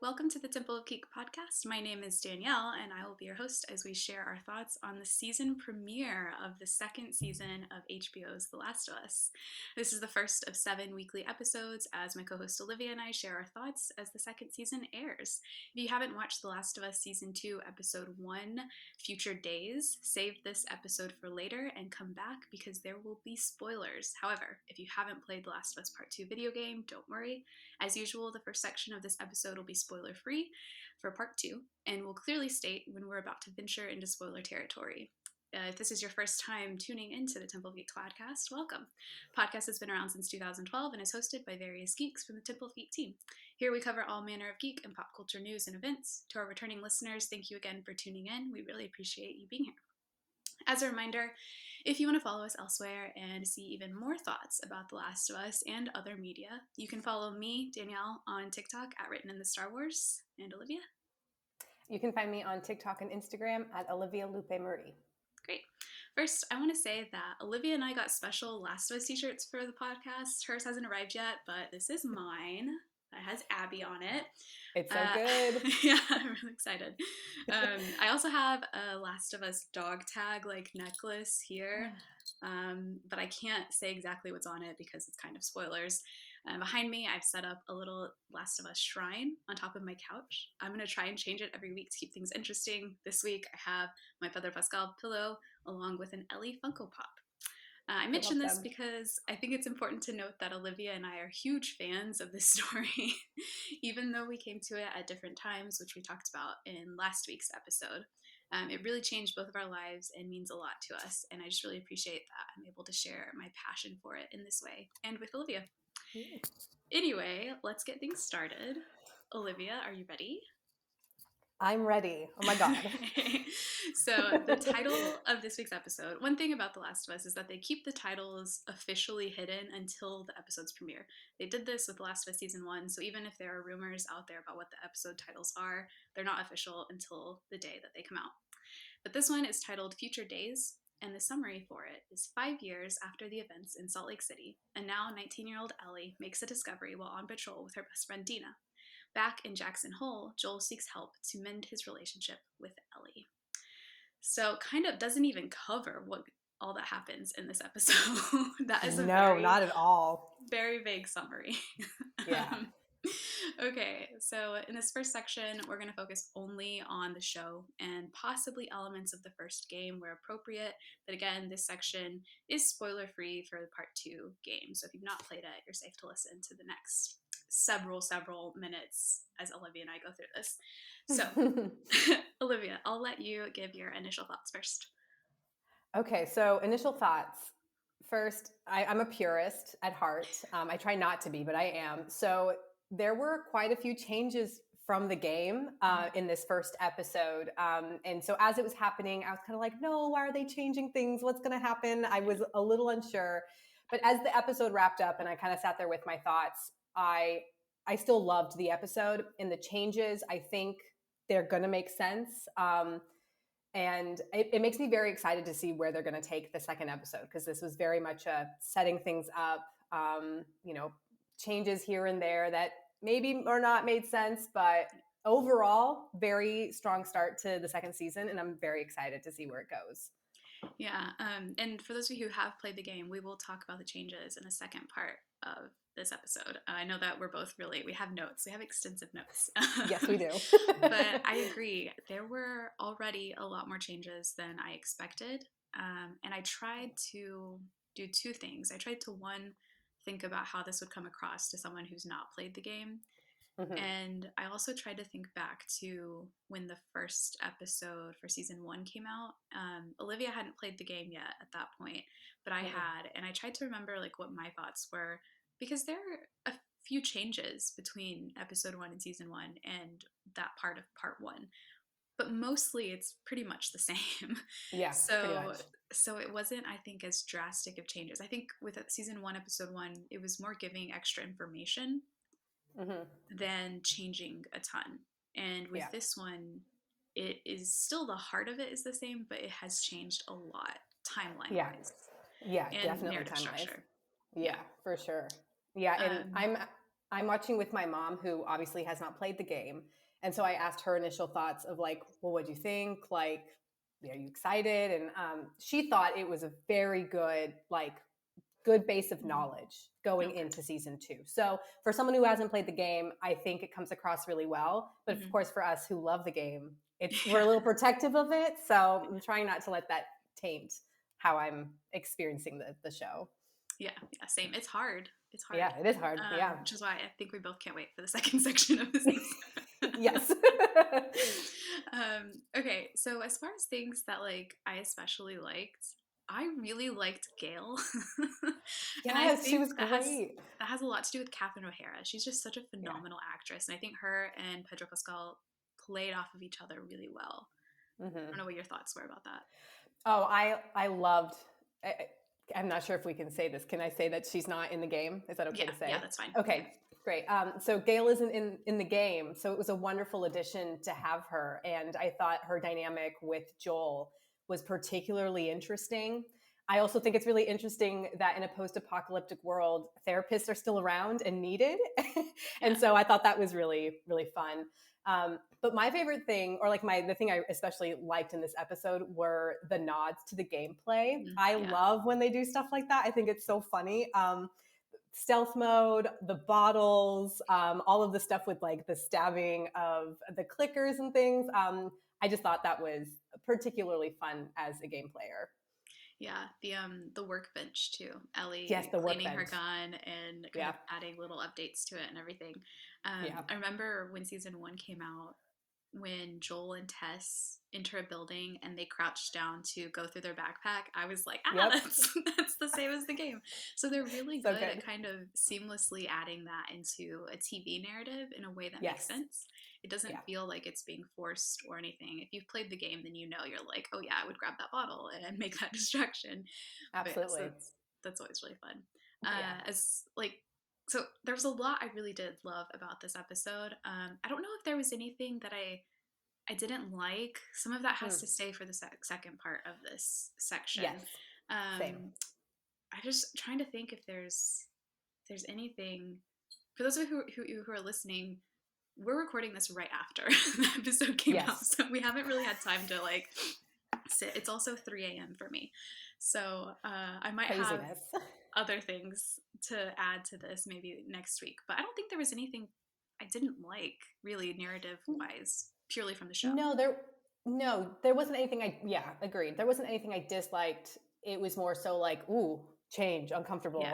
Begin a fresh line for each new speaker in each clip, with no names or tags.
Welcome to the Temple of Geek podcast. My name is Danielle, and I will be your host as we share our thoughts on the season premiere of the second season of HBO's The Last of Us. This is the first of 7 weekly episodes as my co-host Olivia and I share our thoughts as the second season airs. If you haven't watched The Last of Us Season 2, Episode 1, Future Days, save this episode for later and come back because there will be spoilers. However, if you haven't played The Last of Us Part 2 video game, don't worry. As usual, the first section of this episode will be spoiler-free for part 2, and will clearly state when we're about to venture into spoiler territory. If this is your first time tuning into the Temple of Geek podcast, welcome. The podcast has been around since 2012 and is hosted by various geeks from the Temple of Geek team. Here we cover all manner of geek and pop culture news and events. To our returning listeners, thank you again for tuning in. We really appreciate you being here. As a reminder, if you want to follow us elsewhere and see even more thoughts about The Last of Us and other media, you can follow me, Danielle, on TikTok at Written in the Star Wars, and Olivia.
You can find me on TikTok and Instagram at Olivia Lupe Marie.
Great. First, I want to say that Olivia and I got special Last of Us t-shirts for the podcast. Hers hasn't arrived yet, but this is mine. It has Abby on it.
It's so good.
Yeah, I'm really excited. I also have a Last of Us dog tag necklace here, but I can't say exactly what's on it because it's kind of spoilers. Behind me, I've set up a little Last of Us shrine on top of my couch. I'm going to try and change it every week to keep things interesting. This week, I have my Pedro Pascal pillow along with an Ellie Funko Pop. I mention this because I think it's important to note that Olivia and I are huge fans of this story, even though we came to it at different times, which we talked about in last week's episode. It really changed both of our lives and means a lot to us, and I just really appreciate that I'm able to share my passion for it in this way, and with Olivia. Anyway, let's get things started. Olivia, are you ready?
I'm ready. Oh my God.
So the title of this week's episode, one thing about The Last of Us is that they keep the titles officially hidden until the episode's premiere. They did this with The Last of Us Season 1, so even if there are rumors out there about what the episode titles are, they're not official until the day that they come out. But this one is titled Future Days, and the summary for it is 5 years after the events in Salt Lake City, and now 19-year-old Ellie makes a discovery while on patrol with her best friend Dina. Back in Jackson Hole, Joel seeks help to mend his relationship with Ellie. So kind of doesn't even cover what all that happens in this episode. That is
not at all.
Very vague summary.
Yeah.
Okay, so in this first section, we're going to focus only on the show and possibly elements of the first game where appropriate. But again, this section is spoiler-free for the Part 2 game. So if you've not played it, you're safe to listen to the next several minutes as Olivia and I go through this. So, Olivia, I'll let you give your initial thoughts first.
Okay, so initial thoughts. First, I'm a purist at heart. I try not to be, but I am. So there were quite a few changes from the game in this first episode. And so as it was happening, I was kind of like, no, why are they changing things? What's going to happen? I was a little unsure. But as the episode wrapped up and I kind of sat there with my thoughts, I still loved the episode, and the changes, I think they're going to make sense. And it makes me very excited to see where they're going to take the second episode, because this was very much setting things up, changes here and there that maybe or not made sense, but overall, very strong start to the second season, and I'm very excited to see where it goes.
Yeah, and for those of you who have played the game, we will talk about the changes in the second part of this episode. I know that we have notes. We have extensive notes.
Yes, we do.
But I agree. There were already a lot more changes than I expected. And I tried to do two things. I tried to, one, think about how this would come across to someone who's not played the game. Mm-hmm. And I also tried to think back to when the first episode for season 1 came out. Olivia hadn't played the game yet at that point, but I had. And I tried to remember what my thoughts were, because there are a few changes between episode 1 and season 1 and that part of part 1. But mostly it's pretty much the same.
Yeah, pretty much.
So it wasn't, I think, as drastic of changes. I think with season 1, episode 1, it was more giving extra information than changing a ton. And with this one, it is still, the heart of it is the same, but it has changed a lot timeline-wise.
Yeah,
and
definitely
narrative
timeline.
structure.
Yeah, for sure. Yeah, and I'm watching with my mom, who obviously has not played the game. And so I asked her initial thoughts of like, well, what do you think? Like, are you excited? And she thought it was a very good, like, good base of
Mhm.
knowledge going
Okay.
into season 2. So for someone who hasn't played the game, I think it comes across really well. But of
Mhm.
course, for us who love the game, we're
Yeah.
a little protective of it. So I'm trying not to let that taint how I'm experiencing the show.
Yeah, yeah, same. It's hard. It's hard.
Yeah, it is hard. Yeah.
Which is why I think we both can't wait for the second section of the season.
Yes.
Okay, so as far as things that like I especially liked, I really liked Gail, and I
Yes, she
think
was great.
that has a lot to do with Catherine O'Hara. She's just such a
Yeah.
phenomenal actress, and I think her and Pedro Pascal played off of each other really well. I
Hmm.
don't know what your thoughts were about that.
Oh, I loved. I'm not sure if we can say this. Can I say that she's not in the game? Is that okay
Yeah,
to
yeah,
say?
that's fine. Yeah,
Okay, great. So Gail isn't in the game, so it was a wonderful addition to have her, and I thought her dynamic with Joel was particularly interesting. I also think it's really interesting that in a post-apocalyptic world, therapists are still around and needed, and
yeah.
so I thought that was really really fun. But my favorite thing, or like the thing I especially liked in this episode, were the nods to the gameplay.
Mhm,
I
yeah.
love when they do stuff like that. I think it's so funny. Stealth mode, the bottles, all of the stuff with like the stabbing of the clickers and things. I just thought that was particularly fun as a game player.
Yeah, the workbench too.
Yes,
Ellie
the
cleaning her
workbench.
gun and kind
Yeah,
of adding little updates to it and everything.
yeah,
I remember when season one came out, when Joel and Tess enter a building and they crouch down to go through their backpack. I was like,
yep.
that's that's the same as the game. So they're really
So
good at
good.
kind of seamlessly adding that into a TV narrative in a way that makes
Yes.
sense. It doesn't
Yeah,
feel like it's being forced or anything. If you've played the game, then you know you're like, oh yeah, I would grab that bottle and make that distraction. But yeah, so
absolutely.
that's always really fun.
Yeah.
As like so there was a lot I really did love about this episode. I don't know if there was anything that I didn't like. Some of that has
Hmm.
to stay for the second part of this section.
Yes. Same.
I just trying to think if there's anything for those of you who are listening. We're recording this right after the episode came out,
Yes.
so we haven't really had time to like sit. It's also 3 a.m. for me, so I might have
Craziness.
other things to add to this maybe next week. But I don't think there was anything I didn't like really narrative wise, purely from the show.
No, there wasn't anything yeah, agreed. There wasn't anything I disliked. It was more so like, ooh, change,
Yeah.
uncomfortable,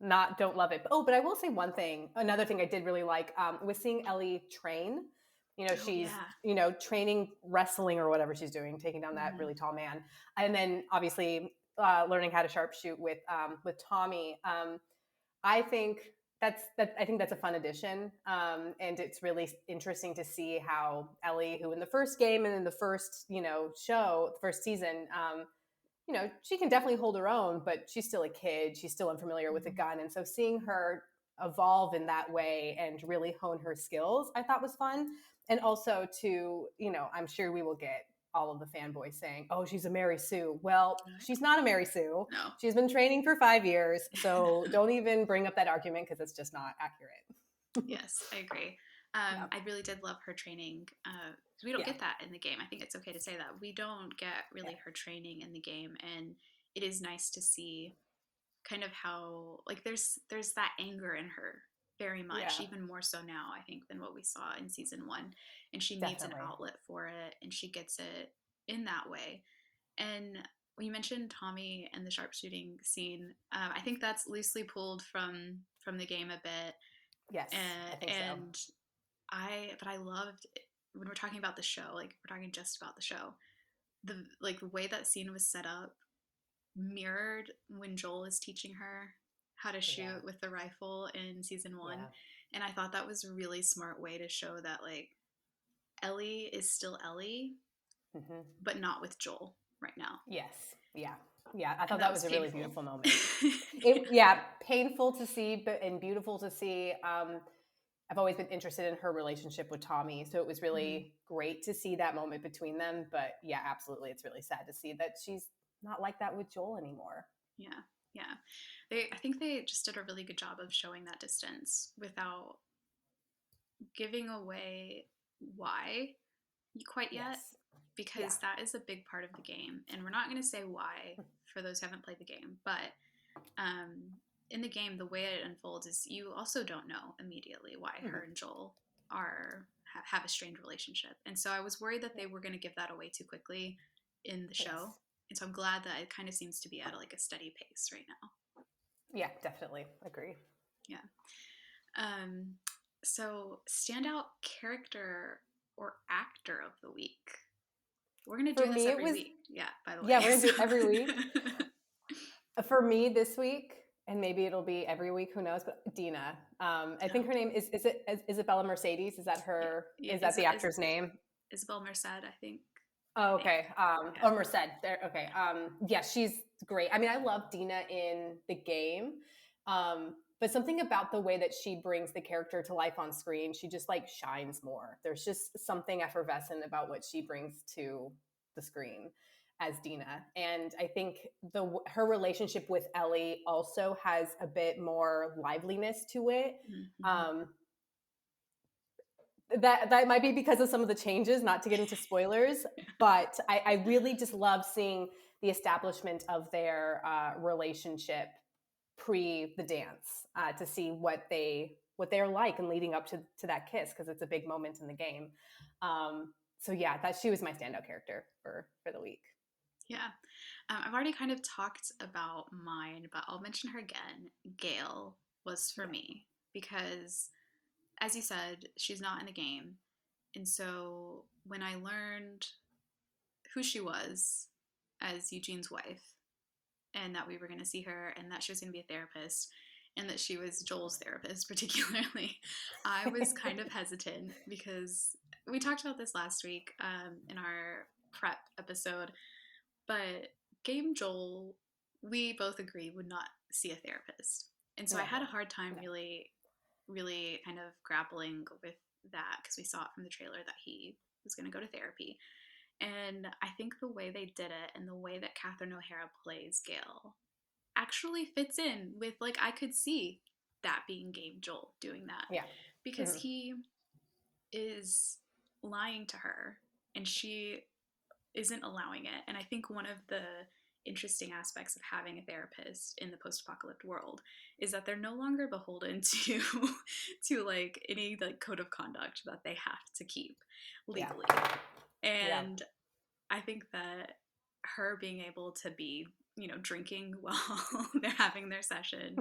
not don't love it. Oh, but I will say one thing. Another thing I did really like was seeing Ellie train.
Oh
She's,
yeah.
training wrestling or whatever she's doing, taking down that
Hmm.
really tall man. And then obviously learning how to sharpshoot with Tommy. I think I think that's a fun addition, and it's really interesting to see how Ellie, who in the first game and in the first show, the first season, she can definitely hold her own, but she's still a kid. She's still unfamiliar with a
Hmm.
gun, and so seeing her evolve in that way and really hone her skills, I thought was fun. And also to I'm sure we will get all of the fanboys saying, "Oh, she's a Mary Sue." Well, she's not a Mary Sue.
No.
She's been training for 5 years, so don't even bring up that argument because it's just not accurate.
Yes, I agree.
Yeah,
I really did love her training. 'Cause we don't
yeah,
get that in the game. I think it's okay to say that we don't get
yeah,
really her training in the game, and it is nice to see kind of how like there's that anger in her very much,
yeah,
even more so now I think than what we saw in season one, and she needs an
definitely.
outlet for it, and she gets it in that way. And when you mentioned Tommy and the sharpshooting scene, I think that's loosely pulled from the game a bit,
Yes, I think so.
and I loved it. When we're talking about the show, like we're talking just about the show, the way that scene was set up mirrored when Joel is teaching her how to
Yeah,
shoot with the rifle in season one.
yeah.
And I thought that was a really smart way to show that like Ellie is still Ellie,
Hmm.
but not with Joel right now.
Yes, yeah, yeah. I
And
thought
that
that
was
was a really
painful.
beautiful moment. Yeah, painful to see, but and beautiful to see. I've always been interested in her relationship with Tommy, so it was
Mhm.
really great to see that moment between them. But yeah, absolutely, it's really sad to see that she's not like that with Joel anymore.
Yeah, yeah. I think they just did a really good job of showing that distance without giving away why quite yet,
Yes. Yeah.
because that is a big part of the game. And we're not going to say why for those who haven't played the game, but um, in the game, the way it unfolds is you also don't know immediately why
Mhm.
her and Joel are have a strained relationship. And so I was worried that
Yeah.
they were going to give that away too quickly in the
Yes.
show. And so I'm glad that it kind of seems to be at like a steady pace right now.
Yeah, definitely. Agree.
Yeah. Um, so standout character or actor of the week. We're gonna
For
do this
me, it
every
was,
week. Yeah, by the
yeah,
way.
we're going to
So
do it every week. For me this week, and maybe it'll be every week, who knows, but Dina. I think
oh,
her name is it Isabella Mercedes? Is that
yeah,
her?
yeah.
Is that the actor's name?
Isabel Merced, I think.
Oh,
I think.
okay.
Yeah.
Or Merced. There. Okay. Yeah, she's great. I mean, I love Dina in the game, but something about the way that she brings the character to life on screen, she just like shines more. There's just something effervescent about what she brings to the screen as Dina, and I think her relationship with Ellie also has a bit more liveliness to it.
Mm-hmm.
Um, that might be because of some of the changes, not to get into spoilers, but I really just love seeing the establishment of their relationship pre the dance, to see what they're like and leading up to that kiss, because it's a big moment in the game. So yeah, that she was my standout character for the week.
Yeah. I've already kind of talked about mine, but I'll mention her again. Gail was for
Yeah.
me because, as you said, she's not in the game. And so when I learned who she was as Eugene's wife, and that we were going to see her, and that she was going to be a therapist, and that she was Joel's therapist, particularly, I was kind of hesitant because we talked about this last week in our prep episode. But Game Joel, we both agree, would not see a therapist. And so I had a
Never.
hard time
No.
really, really kind of grappling with that because we saw it from the trailer that he was going to go to therapy. And I think the way they did it and the way that Catherine O'Hara plays Gail actually fits in with, like, I could see that being Game Joel doing that
Yeah.
because
Hmm.
he is lying to her and she isn't allowing it. And I think one of the interesting aspects of having a therapist in the post-apocalyptic world is that they're no longer beholden to to like any like code of conduct that they have to keep
Yeah.
legally.
Yeah.
And I think that her being able to be, drinking while they're having their session,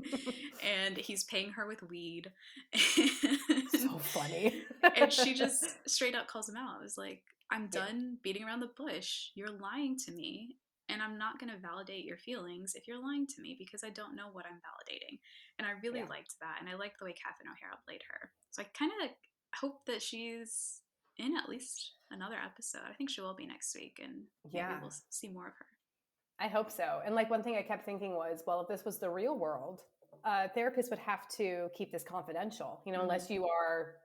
and he's paying her with weed, and,
So funny.
and she just straight up calls him out. It was like, I'm
Yeah.
done beating around the bush. You're lying to me, and I'm not going to validate your feelings if you're lying to me because I don't know what I'm validating. And I really
Yeah.
liked that, and I liked the way Catherine O'Hara played her. So I kind of hope that she's in at least another episode. I think she will be next week, and maybe
Yeah.
we'll see more of her.
I hope so. And like one thing I kept thinking was, well, if this was the real world, therapists would have to keep this confidential,
Mm-hmm.
unless you are,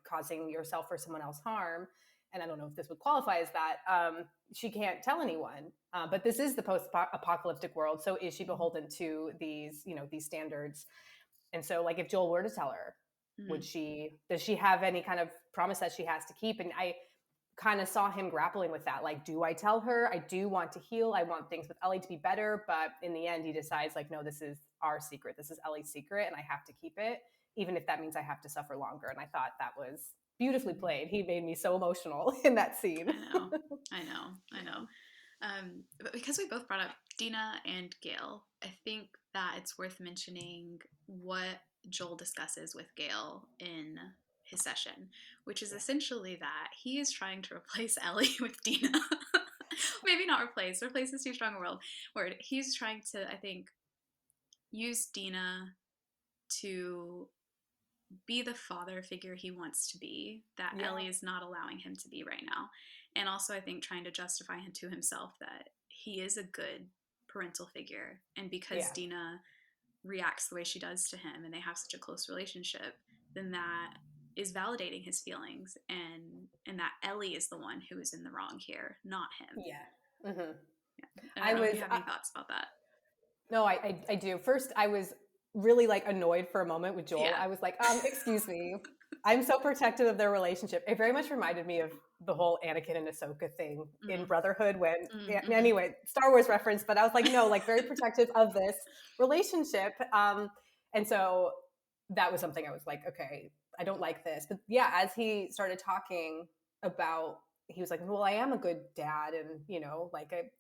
causing yourself or someone else harm. And I don't know if this would qualify as that. She can't tell anyone. But this is the post-apocalyptic world. So is she beholden to these standards? And so, like, if Joel were to tell her,
Mm-hmm.
does she have any kind of promise that she has to keep? And I kind of saw him grappling with that. Like, do I tell her? I do want to heal. I want things with Ellie to be better. But in the end, he decides, like, no, this is our secret. This is Ellie's secret, and I have to keep it, even if that means I have to suffer longer. And I thought that was beautifully
Mm-hmm.
played. He made me so emotional in that scene.
I know, I know. But because we both brought up Dina and Gail, I think that it's worth mentioning what Joel discusses with Gail in his session, which is
Yeah.
essentially that he is trying to replace Ellie with Dina. Maybe not replace. Replace is too strong a word. He's trying to, I think, use Dina to be the father figure he wants to be that
Yeah.
Ellie is not allowing him to be right now. And also, I think, trying to justify him to himself that he is a good parental figure. And because
Yeah.
Dina reacts the way she does to him and they have such a close relationship, then that is validating his feelings, and that Ellie is the one who is in the wrong here, not him.
Yeah. Hmm.
Yeah. I
I
don't know if
was
you have any thoughts about that.
No, I do. First, I was really like annoyed for a moment with Joel.
Yeah.
I was like, excuse me. I'm so protective of their relationship. It very much reminded me of the whole Anakin and Ahsoka thing in
Mm,
Brotherhood when, yeah,
mm-hmm.
anyway, Star Wars reference, but I was like, no, like very protective of this relationship. And so that was something I was like, okay, I don't like this. But yeah, as he started talking about, he was like, well, I am a good dad. And,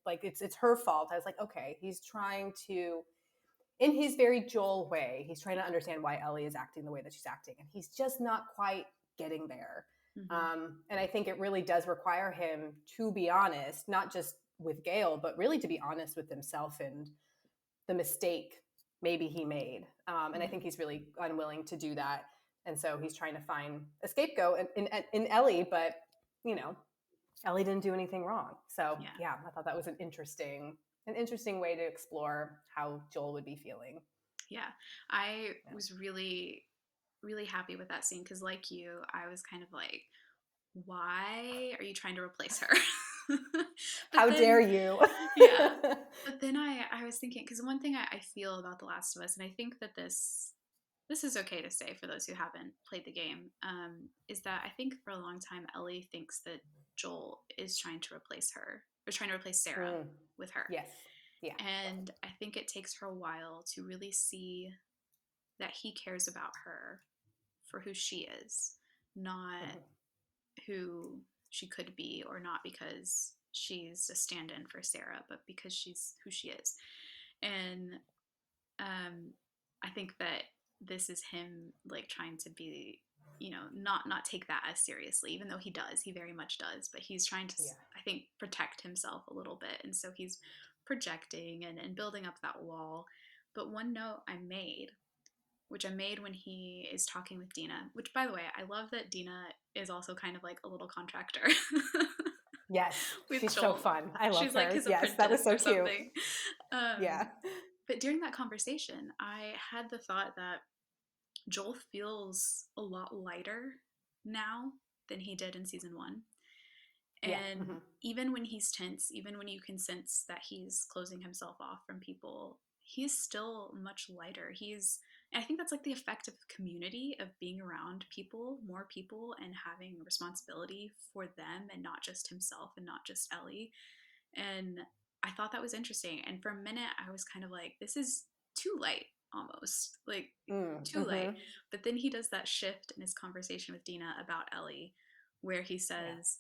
like it's her fault. I was like, okay, he's trying to, in his very Joel way, he's trying to understand why Ellie is acting the way that she's acting, and he's just not quite getting there.
Mm-hmm.
And I think it really does require him to be honest, not just with Gail, but really to be honest with himself and the mistake maybe he made. And I
Mm-hmm.
think he's really unwilling to do that, and so he's trying to find a scapegoat in Ellie, but you know, Ellie didn't do anything wrong. So
Yeah.
yeah, I thought that was an interesting way to explore how Joel would be feeling.
Yeah. I
Yeah.
was really, really happy with that scene because, like you, I was kind of like, why are you trying to replace her? But
How dare
then,
you?
yeah. But then I was thinking, because one thing I feel about The Last of Us, and I think that this is okay to say for those who haven't played the game, is that I think for a long time Ellie thinks that Joel is trying to replace her or trying to replace Sarah
Mm,
with her.
yes. Yeah.
And I think it takes her a while to really see that he cares about her for who she is, not
Mm-hmm.
who she could be, or not because she's a stand in for Sarah, but because she's who she is. And I think that this is him like trying to be, not take that as seriously, even though he very much does, but he's trying to,
Yeah.
I think, protect himself a little bit. And so he's projecting and building up that wall. But one note which I made when he is talking with Dina, which by the way, I love that Dina is also kind of like a little contractor
Yes.
with
She's so
Joel.
fun. I love
She's like
her.
his
Yes, that was
apprentice
so
or
cute.
something. Um,
Yeah.
but during that conversation, I had the thought that Joel feels a lot lighter now than he did in season one.
Yeah.
And
Mm-hmm.
even when he's tense, even when you can sense that he's closing himself off from people, he's still much lighter. And I think that's like the effect of community, of being around people, more people, and having responsibility for them and not just himself and not just Ellie. And I thought that was interesting. And for a minute, I was kind of like, this is too light, almost like too light.
Mm-hmm.
But then he does that shift in his conversation with Dina about Ellie, where he
Yeah.
says,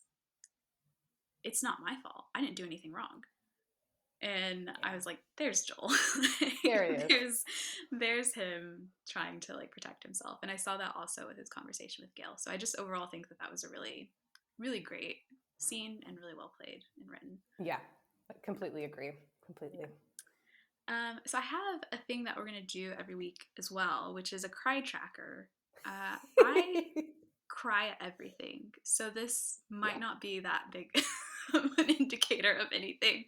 it's not my fault. I didn't do anything wrong. And I
Yeah.
was like, there's Joel.
There it is.
there's him trying to like protect himself. And I saw that also with his conversation with Gail. So I just overall think that that was a really, really great scene and really well played and written.
Yeah. I completely agree. Completely.
Yeah. So I have a thing that we're gonna do every week as well, which is a cry tracker. I cry at everything, so this might
Yeah.
not be that big of an indicator of anything.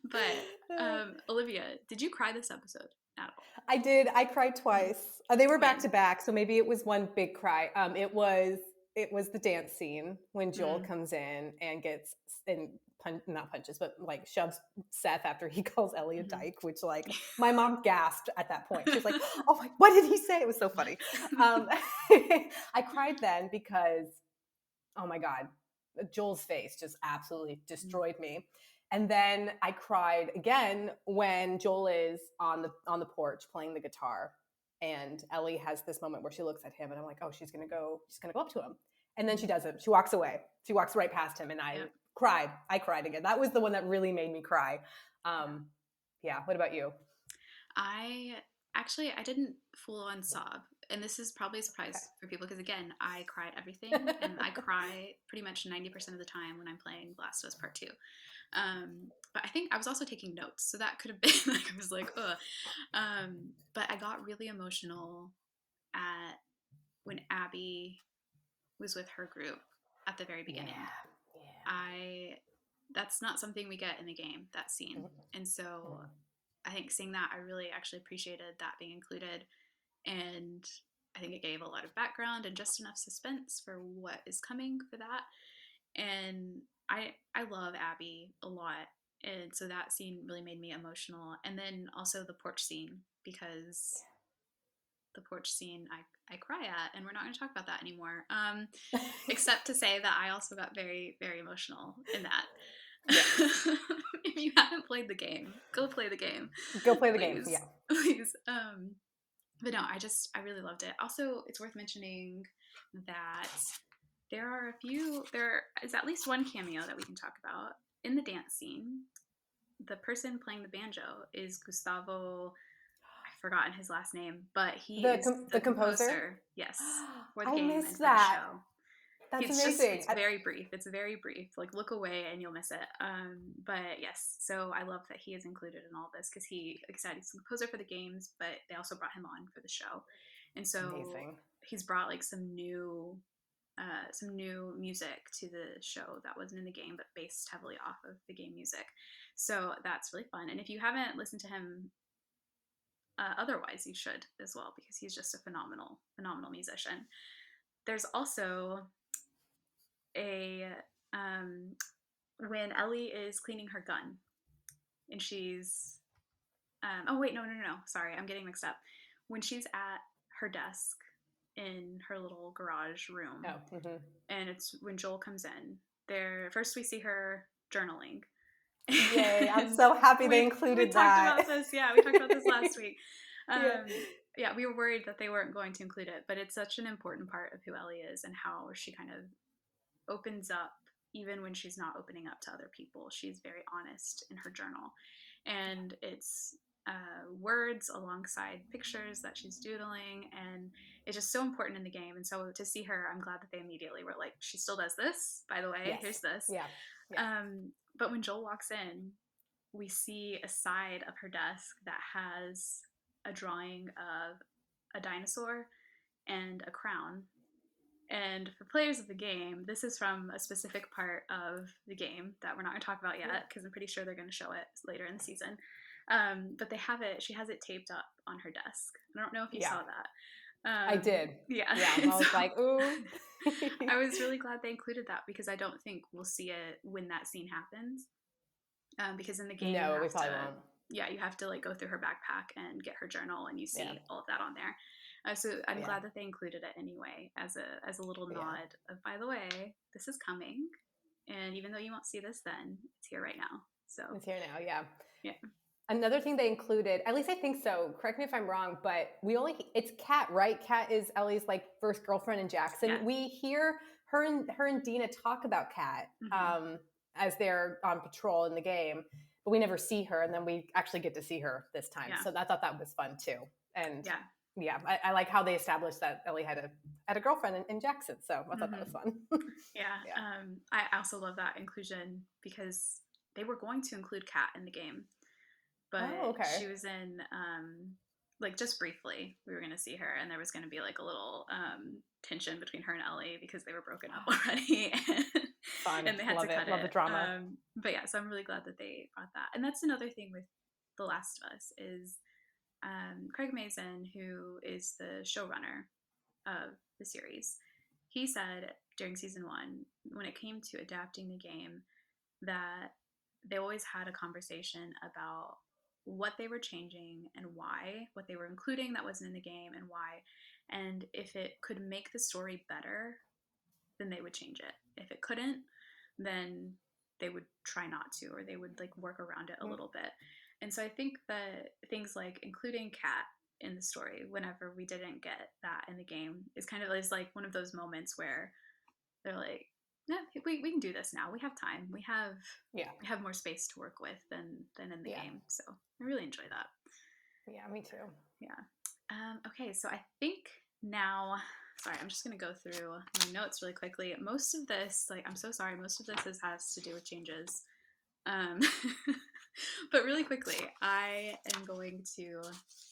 But Olivia, did you cry this episode at all?
I did. I cried twice. They were back
When?
to back, so maybe it was one big cry. It was the dance scene when Joel
Mm.
comes in and gets and not punches, but like shoves Seth after he calls Ellie a
Mm-hmm.
dyke, which like my mom gasped at that point. She was like, "Oh my, what did he say?" It was so funny. Um, I cried then because, oh my god, Joel's face just absolutely destroyed me. And then I cried again when Joel is on the porch playing the guitar, and Ellie has this moment where she looks at him, and I'm like, oh, she's gonna go up to him, and then she doesn't. She walks away. She walks right past him, and I
Yeah.
cried. I cried again. That was the one that really made me cry. Um, yeah. What about you?
I I didn't full on sob. And this is probably a surprise for people because, again, I cry at everything and I cry pretty much 90% of the time when I'm playing Last of Us Part 2. But I think I was also taking notes, so that could have been like, I was like, ugh. But I got really emotional at when Abby was with her group at the very
Yeah.
beginning.
Yeah.
I That's not something we get in the game, that scene. And so
Mm-hmm.
I think seeing that, I really actually appreciated that being included. And I think it gave a lot of background and just enough suspense for what is coming for that. And I love Abby a lot And so that scene really made me emotional. And then also the porch scene, because the porch scene I cry at, and we're not going to talk about that anymore. Except to say that I also got very, very emotional in that.
Yes.
If you haven't played the game, go play the game.
Go play the game.
Please.
Yeah.
Please. But no, I really loved it. Also, it's worth mentioning that there is at least one cameo that we can talk about in the dance scene. The person playing the banjo is Gustavo. I've forgotten his last name, but he is the composer. Yes, for the
I
game and
missed
for
that.
the show.
That's
It's
amazing.
It's very brief. It's very brief. Like, look away and you'll miss it. But yes, so I love that he is included in all this because he's the composer for the games, but they also brought him on for the show, and so
Amazing.
he's brought like some new music to the show that wasn't in the game, but based heavily off of the game music. So that's really fun. And if you haven't listened to him otherwise, you should as well, because he's just a phenomenal musician. There's also a when Ellie is cleaning her gun, and she's oh wait, no, sorry, I'm getting mixed up. When she's at her desk in her little garage room, and it's when Joel comes in. There, first we see her journaling.
Yay! I'm so happy they included that.
We talked about this. Yeah, we talked about this last week. Yeah, we were worried that they weren't going to include it, but it's such an important part of who Ellie is and how she kind of opens up even when she's not opening up to other people. She's very honest in her journal, and it's words alongside pictures that she's doodling, and it's just so important in the game. And so to see her, I'm glad that they immediately were like, she still does this, by the way. Yes. Here's this.
Yeah.
But when Joel walks in, we see a side of her desk that has a drawing of a dinosaur and a crown. And for players of the game, this is from a specific part of the game that we're not going to talk about yet, because I'm pretty sure they're going to show it later in the season. But she has it taped up on her desk. I don't know if you saw that.
I did.
Yeah.
I was like, ooh.
I was really glad they included that, because I don't think we'll see it when that scene happens. Because in the game,
no, we probably won't.
Yeah, you have to like go through her backpack and get her journal, and you see all of that on there. So I'm glad that they included it anyway as a little nod of, by the way, this is coming, and even though you won't see this then, it's here right now. So
it's here now. Yeah.
Yeah.
Another thing they included, at least I think so, correct me if I'm wrong, but it's Kat, right? Kat is Ellie's like first girlfriend in Jackson. Yeah. We hear her and Dina talk about Kat as they're on patrol in the game, but we never see her, and then we actually get to see her this time. Yeah. So I thought that was fun too. And yeah, I like how they established that Ellie had a girlfriend in Jackson. So I thought that was fun.
I also love that inclusion, because they were going to include Kat in the game, but she was in like just briefly. We were going to see her, and there was going to be like a little tension between her and Ellie because they were broken up already.
Fun.
And they had
Love
to cut
it. Love the drama.
But yeah, so I'm really glad that they brought that. And that's another thing with The Last of Us is Craig Mazin, who is the showrunner of the series, he said during season 1, when it came to adapting the game, that they always had a conversation about what they were changing and why, what they were including that wasn't in the game and why, and if it could make the story better, then they would change it. If it couldn't, then they would try not to, or they would like work around it a little bit. And so I think that things like including Kat in the story whenever we didn't get that in the game is kind of like one of those moments where they're like, yeah, we can do this now. We have time. We have more space to work with than in the game. So I really enjoy that.
Yeah, me too.
Yeah. Okay, so I think now, sorry, I'm just going to go through my notes really quickly. Most of this, I'm so sorry, most of this has to do with changes. But really quickly, I am going to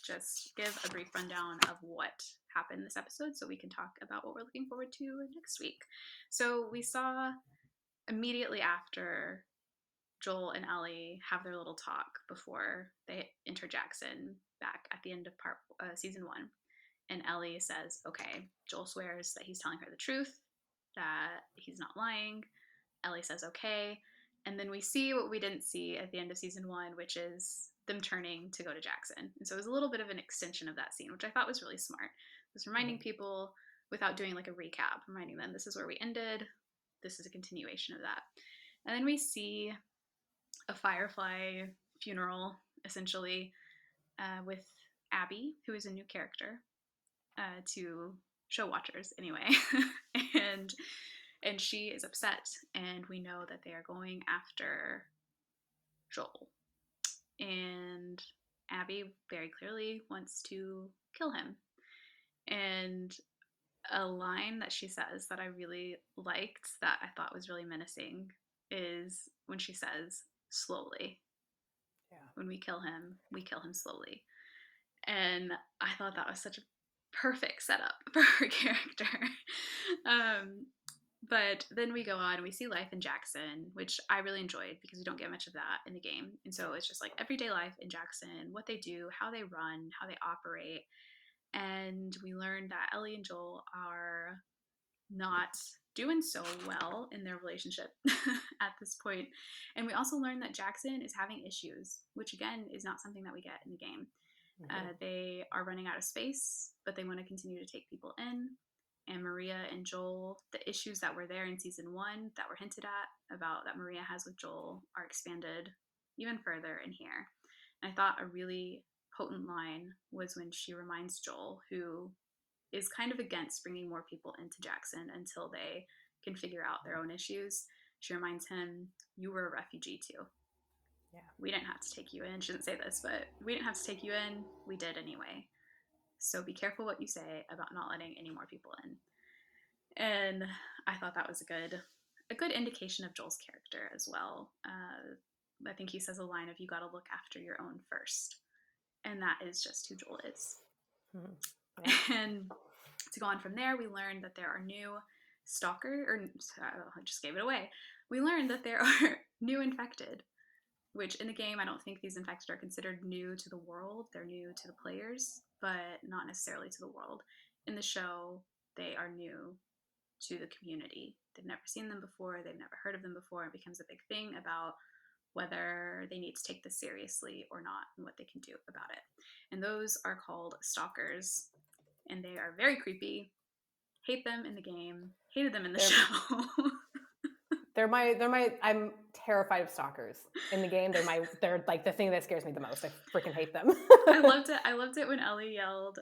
just give a brief rundown of what happened this episode so we can talk about what we're looking forward to next week. So we saw immediately after Joel and Ellie have their little talk before they enter Jackson back at the end of season 1. And Ellie says, okay, Joel swears that he's telling her the truth, that he's not lying. Ellie says, okay. And then we see what we didn't see at the end of season 1, which is them turning to go to Jackson. And so it was a little bit of an extension of that scene, which I thought was really smart. It was reminding people without doing like a recap, reminding them this is where we ended, this is a continuation of that. And then we see a Firefly funeral, essentially, with Abby, who is a new character to show watchers anyway. and she is upset, and we know that they are going after Joel. And Abby very clearly wants to kill him. And a line that she says that I really liked, that I thought was really menacing, is when she says, slowly.
Yeah.
When we kill him slowly. And I thought that was such a perfect setup for her character. But then we go on and we see life in Jackson, which I really enjoyed because we don't get much of that in the game. And so it's just like everyday life in Jackson, what they do, how they run, how they operate. And we learned that Ellie and Joel are not doing so well in their relationship at this point. And we also learned that Jackson is having issues, which again is not something that we get in the game. They are running out of space, but they want to continue to take people in. And Maria and Joel, the issues that were there in season 1 that were hinted at about that Maria has with Joel are expanded even further in here. And I thought a really potent line was when she reminds Joel, who is kind of against bringing more people into Jackson until they can figure out their own issues. She reminds him, you were a refugee too.
Yeah.
We didn't have to take you in. She didn't say this, but we didn't have to take you in. We did anyway. So be careful what you say about not letting any more people in. And I thought that was a good indication of Joel's character as well. I think he says a line of, you got to look after your own first. And that is just who Joel is. Yeah. And to go on from there, we learned that there are new I just gave it away. We learned that there are new infected, which in the game, I don't think these infected are considered new to the world. They're new to the players, but not necessarily to the world. In the show, they are new to the community. They've never seen them before. They've never heard of them before. It becomes a big thing about whether they need to take this seriously or not and what they can do about it. And those are called stalkers. And they are very creepy. Hate them in the game. Hated them in the show.
I'm terrified of stalkers in the game. They're like the thing that scares me the most. I freaking hate them.
I loved it when Ellie yelled,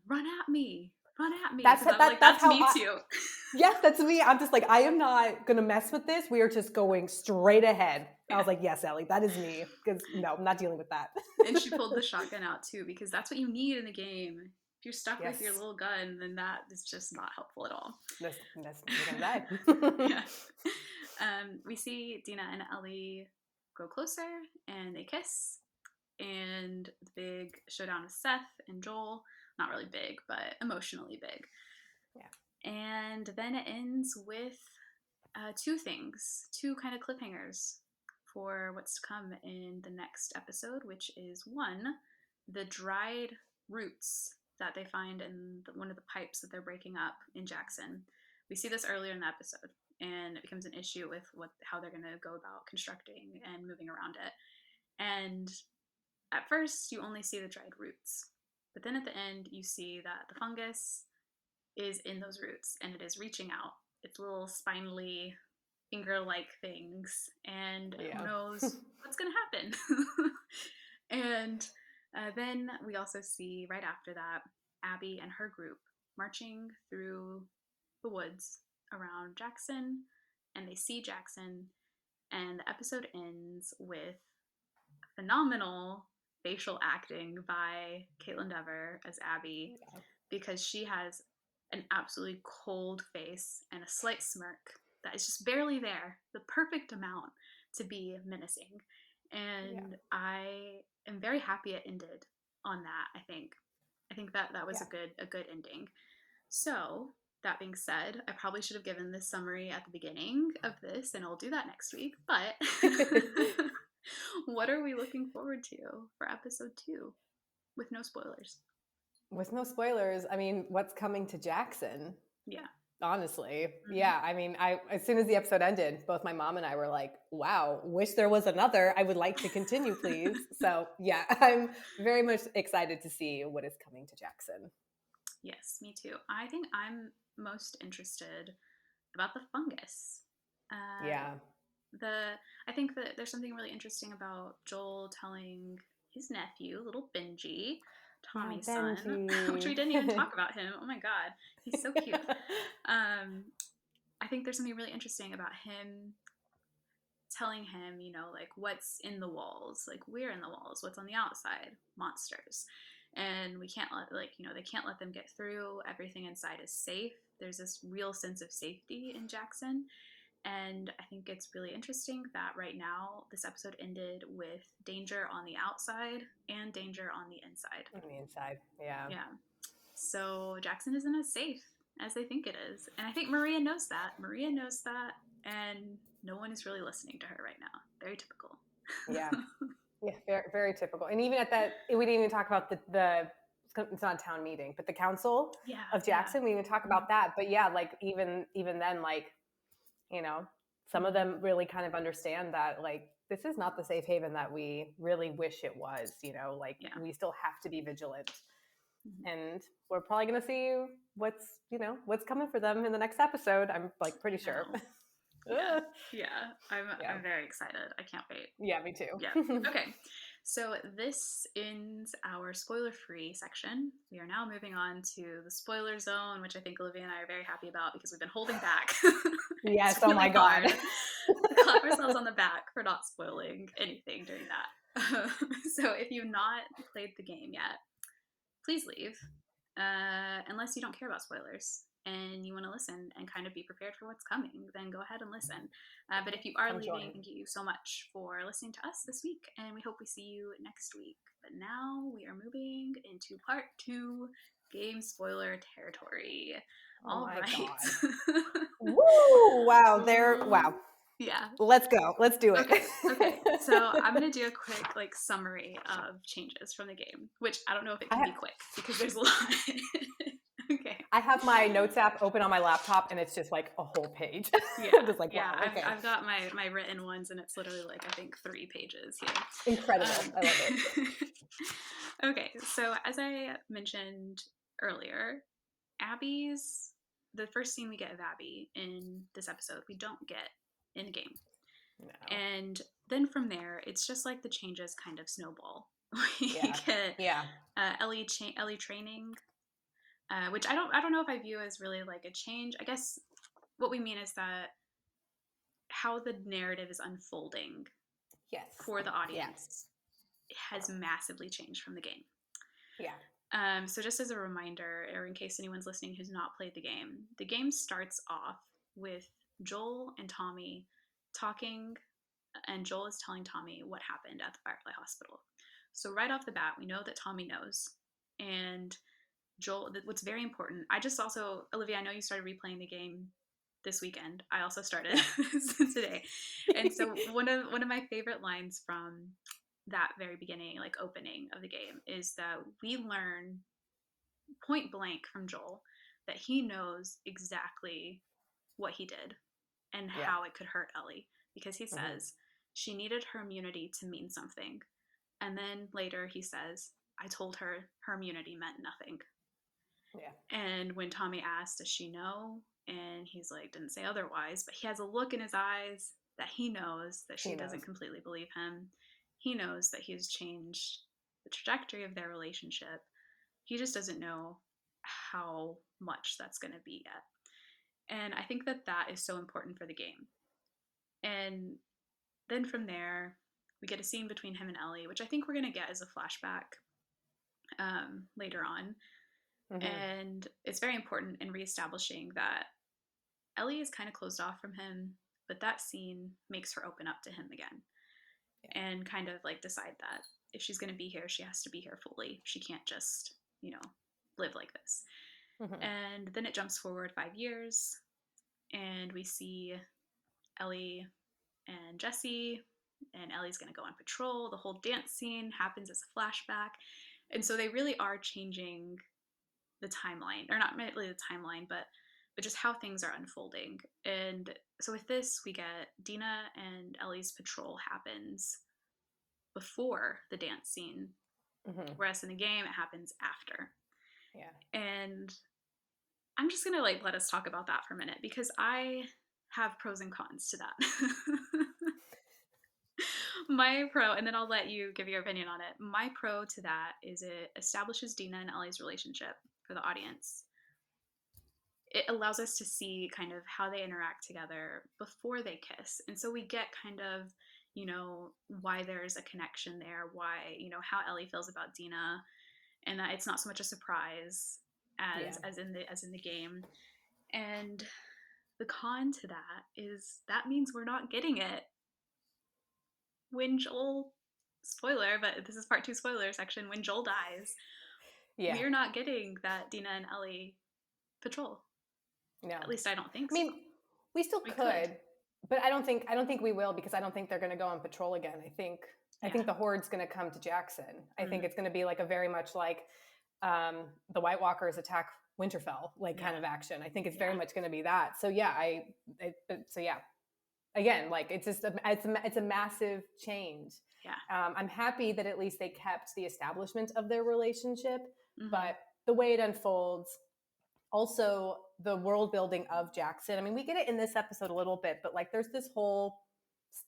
run at me.
That's
me too.
Yes, that's me. I'm just like, I am not going to mess with this. We are just going straight ahead. Yeah. I was like, yes, Ellie, that is me. Because no, I'm not dealing with that.
And she pulled the shotgun out too, because that's what you need in the game. If you're stuck with your little gun, then that is just not helpful at all.
You're going to die.
Yeah. We see Dina and Ellie grow closer, and they kiss. And the big showdown with Seth and Joel. Not really big, but emotionally big. Yeah. And then it ends with two kind of cliffhangers for what's to come in the next episode, which is one, the dried roots that they find in one of the pipes that they're breaking up in Jackson. We see this earlier in the episode, and it becomes an issue with how they're going to go about constructing and moving around it. And at first, you only see the dried roots. But then at the end, you see that the fungus is in those roots, and it is reaching out. It's little spindly, finger-like things, and who knows what's going to happen. And then we also see, right after that, Abby and her group marching through the woods around Jackson, and they see Jackson, and the episode ends with phenomenal facial acting by Caitlin Dever as Abby, because she has an absolutely cold face and a slight smirk that is just barely there, the perfect amount to be menacing. And I am very happy it ended on that. I think that was a good ending. So that being said, I probably should have given this summary at the beginning of this, and I'll do that next week. But what are we looking forward to for episode 2 with no spoilers?
With no spoilers, I mean, what's coming to Jackson?
Yeah.
honestly.
Mm-hmm.
Yeah. I mean, as soon as the episode ended, both my mom and I were like, wow, wish there was another. I would like to continue, please. So yeah, I'm very much excited to see what is coming to Jackson.
Yes, me too. I think I'm most interested about the fungus. Uh,
Yeah.
the I think that there's something really interesting about Joel telling his nephew, little Benji,
Yeah,
Tommy's son, which we
Benji.
didn't even talk about him. Oh my god, he's so cute. Um, I think there's something really interesting about him telling him, like what's in the walls, like we're in the walls, what's on the outside, monsters. And we can't let, they can't let them get through. Everything inside is safe. There's this real sense of safety in Jackson. And I think it's really interesting that right now this episode ended with danger on the outside and danger on the inside.
On the inside. Yeah.
Yeah. So Jackson isn't as safe as they think it is. And I think Maria knows that. Maria knows that. And no one is really listening to her right now. Very typical.
Yeah. Yeah. Very, very typical. And even at that, we didn't even talk about the it's not a town meeting, but the council
Yeah.
of Jackson. We didn't talk about that. But yeah, like even then, like, some of them really kind of understand that, like, this is not the safe haven that we really wish it was, like
Yeah.
we still have to be vigilant.
Mhm.
And we're probably going to see what's coming for them in the next episode. I'm like pretty sure.
Yeah. I'm very excited. I can't wait.
Yeah, me too.
Yeah. Okay. So this ends our spoiler-free section. We are now moving on to the spoiler zone, which I think Olivia and I are very happy about because we've been holding back.
Yes.
It's really
Oh my God.
to clap ourselves on the back for not spoiling anything during that. So if you've not played the game yet, please leave, unless you don't care about spoilers and you want to listen and kind of be prepared for what's coming, then go ahead and listen. But if you are leaving, thank you so much for listening to us this week, and we hope we see you next week. But now we are moving into part 2, game spoiler territory.
Oh
All
my
right.
God. Woo! Wow. Wow.
Yeah.
Let's go. Let's do it.
Okay. So I'm gonna do a quick summary of changes from the game, which I don't know if it can be quick because there's a lot. Okay.
I have my notes app open on my laptop, and it's just like a whole page.
Yeah.
Just like, wow. Okay.
I've got my written ones, and it's literally like I think 3 pages here.
Incredible. I love it.
Okay. So as I mentioned earlier, the first scene we get of Abby in this episode, we don't get in the game.
No.
And then from there, it's just like the changes kind of snowball. We
get
Ellie training, which I don't know if I view as really like a change. I guess what we mean is that how the narrative is unfolding for the audience has massively changed from the game.
Yeah.
So just as a reminder, or in case anyone's listening who's not played the game starts off with Joel and Tommy talking, and Joel is telling Tommy what happened at the Firefly Hospital. So right off the bat, we know that Tommy knows. And Joel, what's very important, Olivia, I know you started replaying the game this weekend. I also started today. And so one of my favorite lines from that very beginning, like opening of the game, is that we learn point blank from Joel that he knows exactly what he did and how it could hurt Ellie, because he says she needed her immunity to mean something. And then later he says, I told her her immunity meant nothing. Yeah. And when Tommy asked, does she know? And he's like, didn't say otherwise, but he has a look in his eyes that he knows that she doesn't completely believe him. He knows that he has changed the trajectory of their relationship. He just doesn't know how much that's going to be yet. And I think that is so important for the game. And then from there, we get a scene between him and Ellie, which I think we're going to get as a flashback later on. Mm-hmm. And it's very important in reestablishing that Ellie is kind of closed off from him, but that scene makes her open up to him again. Yeah. And kind of like decide that if she's going to be here, she has to be here fully. She can't just, live like this. Mm-hmm. And then it jumps forward 5 years, and we see Ellie and Jesse, and Ellie's going to go on patrol. The whole dance scene happens as a flashback. And so they really are changing the timeline, or not really the timeline, but but just how things are unfolding. And so with this, we get Dina and Ellie's patrol happens before the dance scene, whereas in the game, it happens after.
Yeah.
And I'm just gonna like let us talk about that for a minute because I have pros and cons to that. My pro, and then I'll let you give your opinion on it. My pro to that is it establishes Dina and Ellie's relationship for the audience. It allows us to see kind of how they interact together before they kiss. And so we get kind of, you know, why there's a connection there, why, you know, how Ellie feels about Dina, and that it's not so much a surprise as in the game. And the con to that is that means we're not getting it when Joel, spoiler, but this is part 2 spoiler section, when Joel dies,
Yeah.
we're not getting that Dina and Ellie patrol.
No.
At least I don't think
so. I mean, we still could, but I don't think we will, because I don't think they're going to go on patrol again. I think the Horde's going to come to Jackson. I think it's going to be like a very much like the White Walkers attack Winterfell, like kind of action. I think it's very much going to be that. So yeah, again, like it's just it's a massive change.
Yeah.
I'm happy that at least they kept the establishment of their relationship, but the way it unfolds, also the world building of Jackson. I mean, we get it in this episode a little bit, but like there's this whole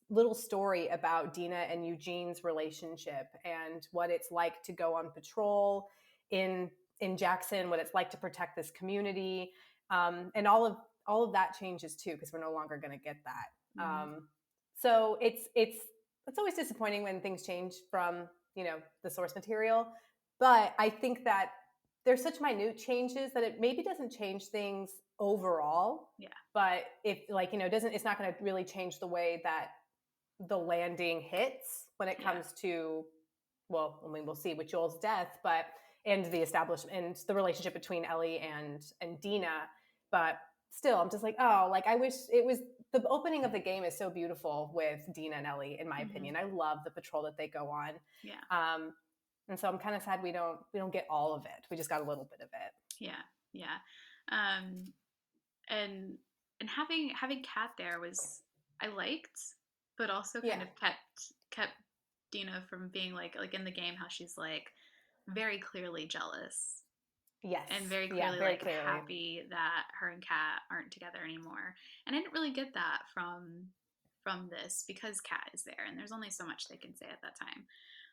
little story about Dina and Eugene's relationship and what it's like to go on patrol in Jackson, what it's like to protect this community, and all of that changes too, because we're no longer going to get that. So it's always disappointing when things change from, you know, the source material, but I think that there's such minute changes that it maybe doesn't change things overall.
Yeah.
But if, like, you know, it's not going to really change the way that the landing hits when it comes to, well, I mean, we'll see with Joel's death, but, and the establishment and the relationship between Ellie and Dina. But still, I'm just like, oh, like I wish it was, the opening of the game is so beautiful with Dina and Ellie, in my opinion. I love the patrol that they go on.
Yeah.
And so I'm kind of sad we don't get all of it. We just got a little bit of it.
Yeah. And having Kat there was, I liked, but also kind of kept Dina from being like in the game, how she's like very clearly jealous.
Yes.
And very clearly happy that her and Kat aren't together anymore. And I didn't really get that from this, because Kat is there and there's only so much they can say at that time.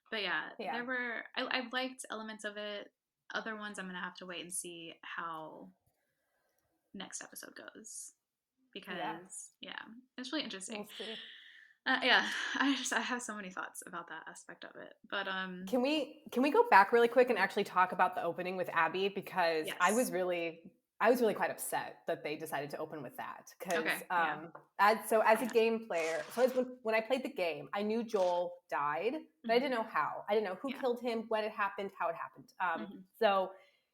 But there were, I liked elements of it. Other ones I'm going to have to wait and see how next episode goes, because it's really interesting.
We'll see.
I have so many thoughts about that aspect of it. But
can we go back really quick and actually talk about the opening with Abby, because I was really quite upset that they decided to open with that, because as a game player, when I played the game, I knew Joel died, but I didn't know how. I didn't know who killed him, when it happened, how it happened. So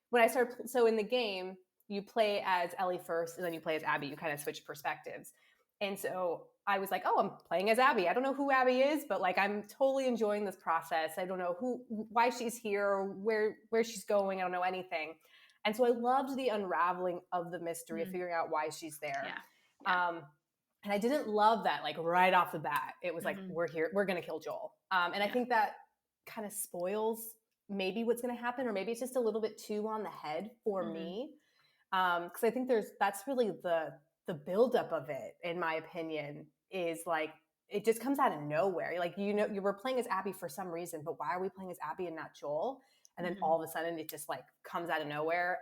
when I started, in the game, you play as Ellie first, and then you play as Abby. You kind of switch perspectives. And so I was like, oh, I'm playing as Abby. I don't know who Abby is, but like I'm totally enjoying this process. I don't know why she's here, where she's going. I don't know anything. And so I loved the unraveling of the mystery of figuring out why she's there. And I didn't love that, like right off the bat, it was like, we're here, we're going to kill Joel. And I think that kind of spoils maybe what's going to happen, or maybe it's just a little bit too on the head for me. Because I think that's really the buildup of it, in my opinion, is like, it just comes out of nowhere. Like, you know, you were playing as Abby for some reason, but why are we playing as Abby and not Joel? And then all of a sudden it just like comes out of nowhere.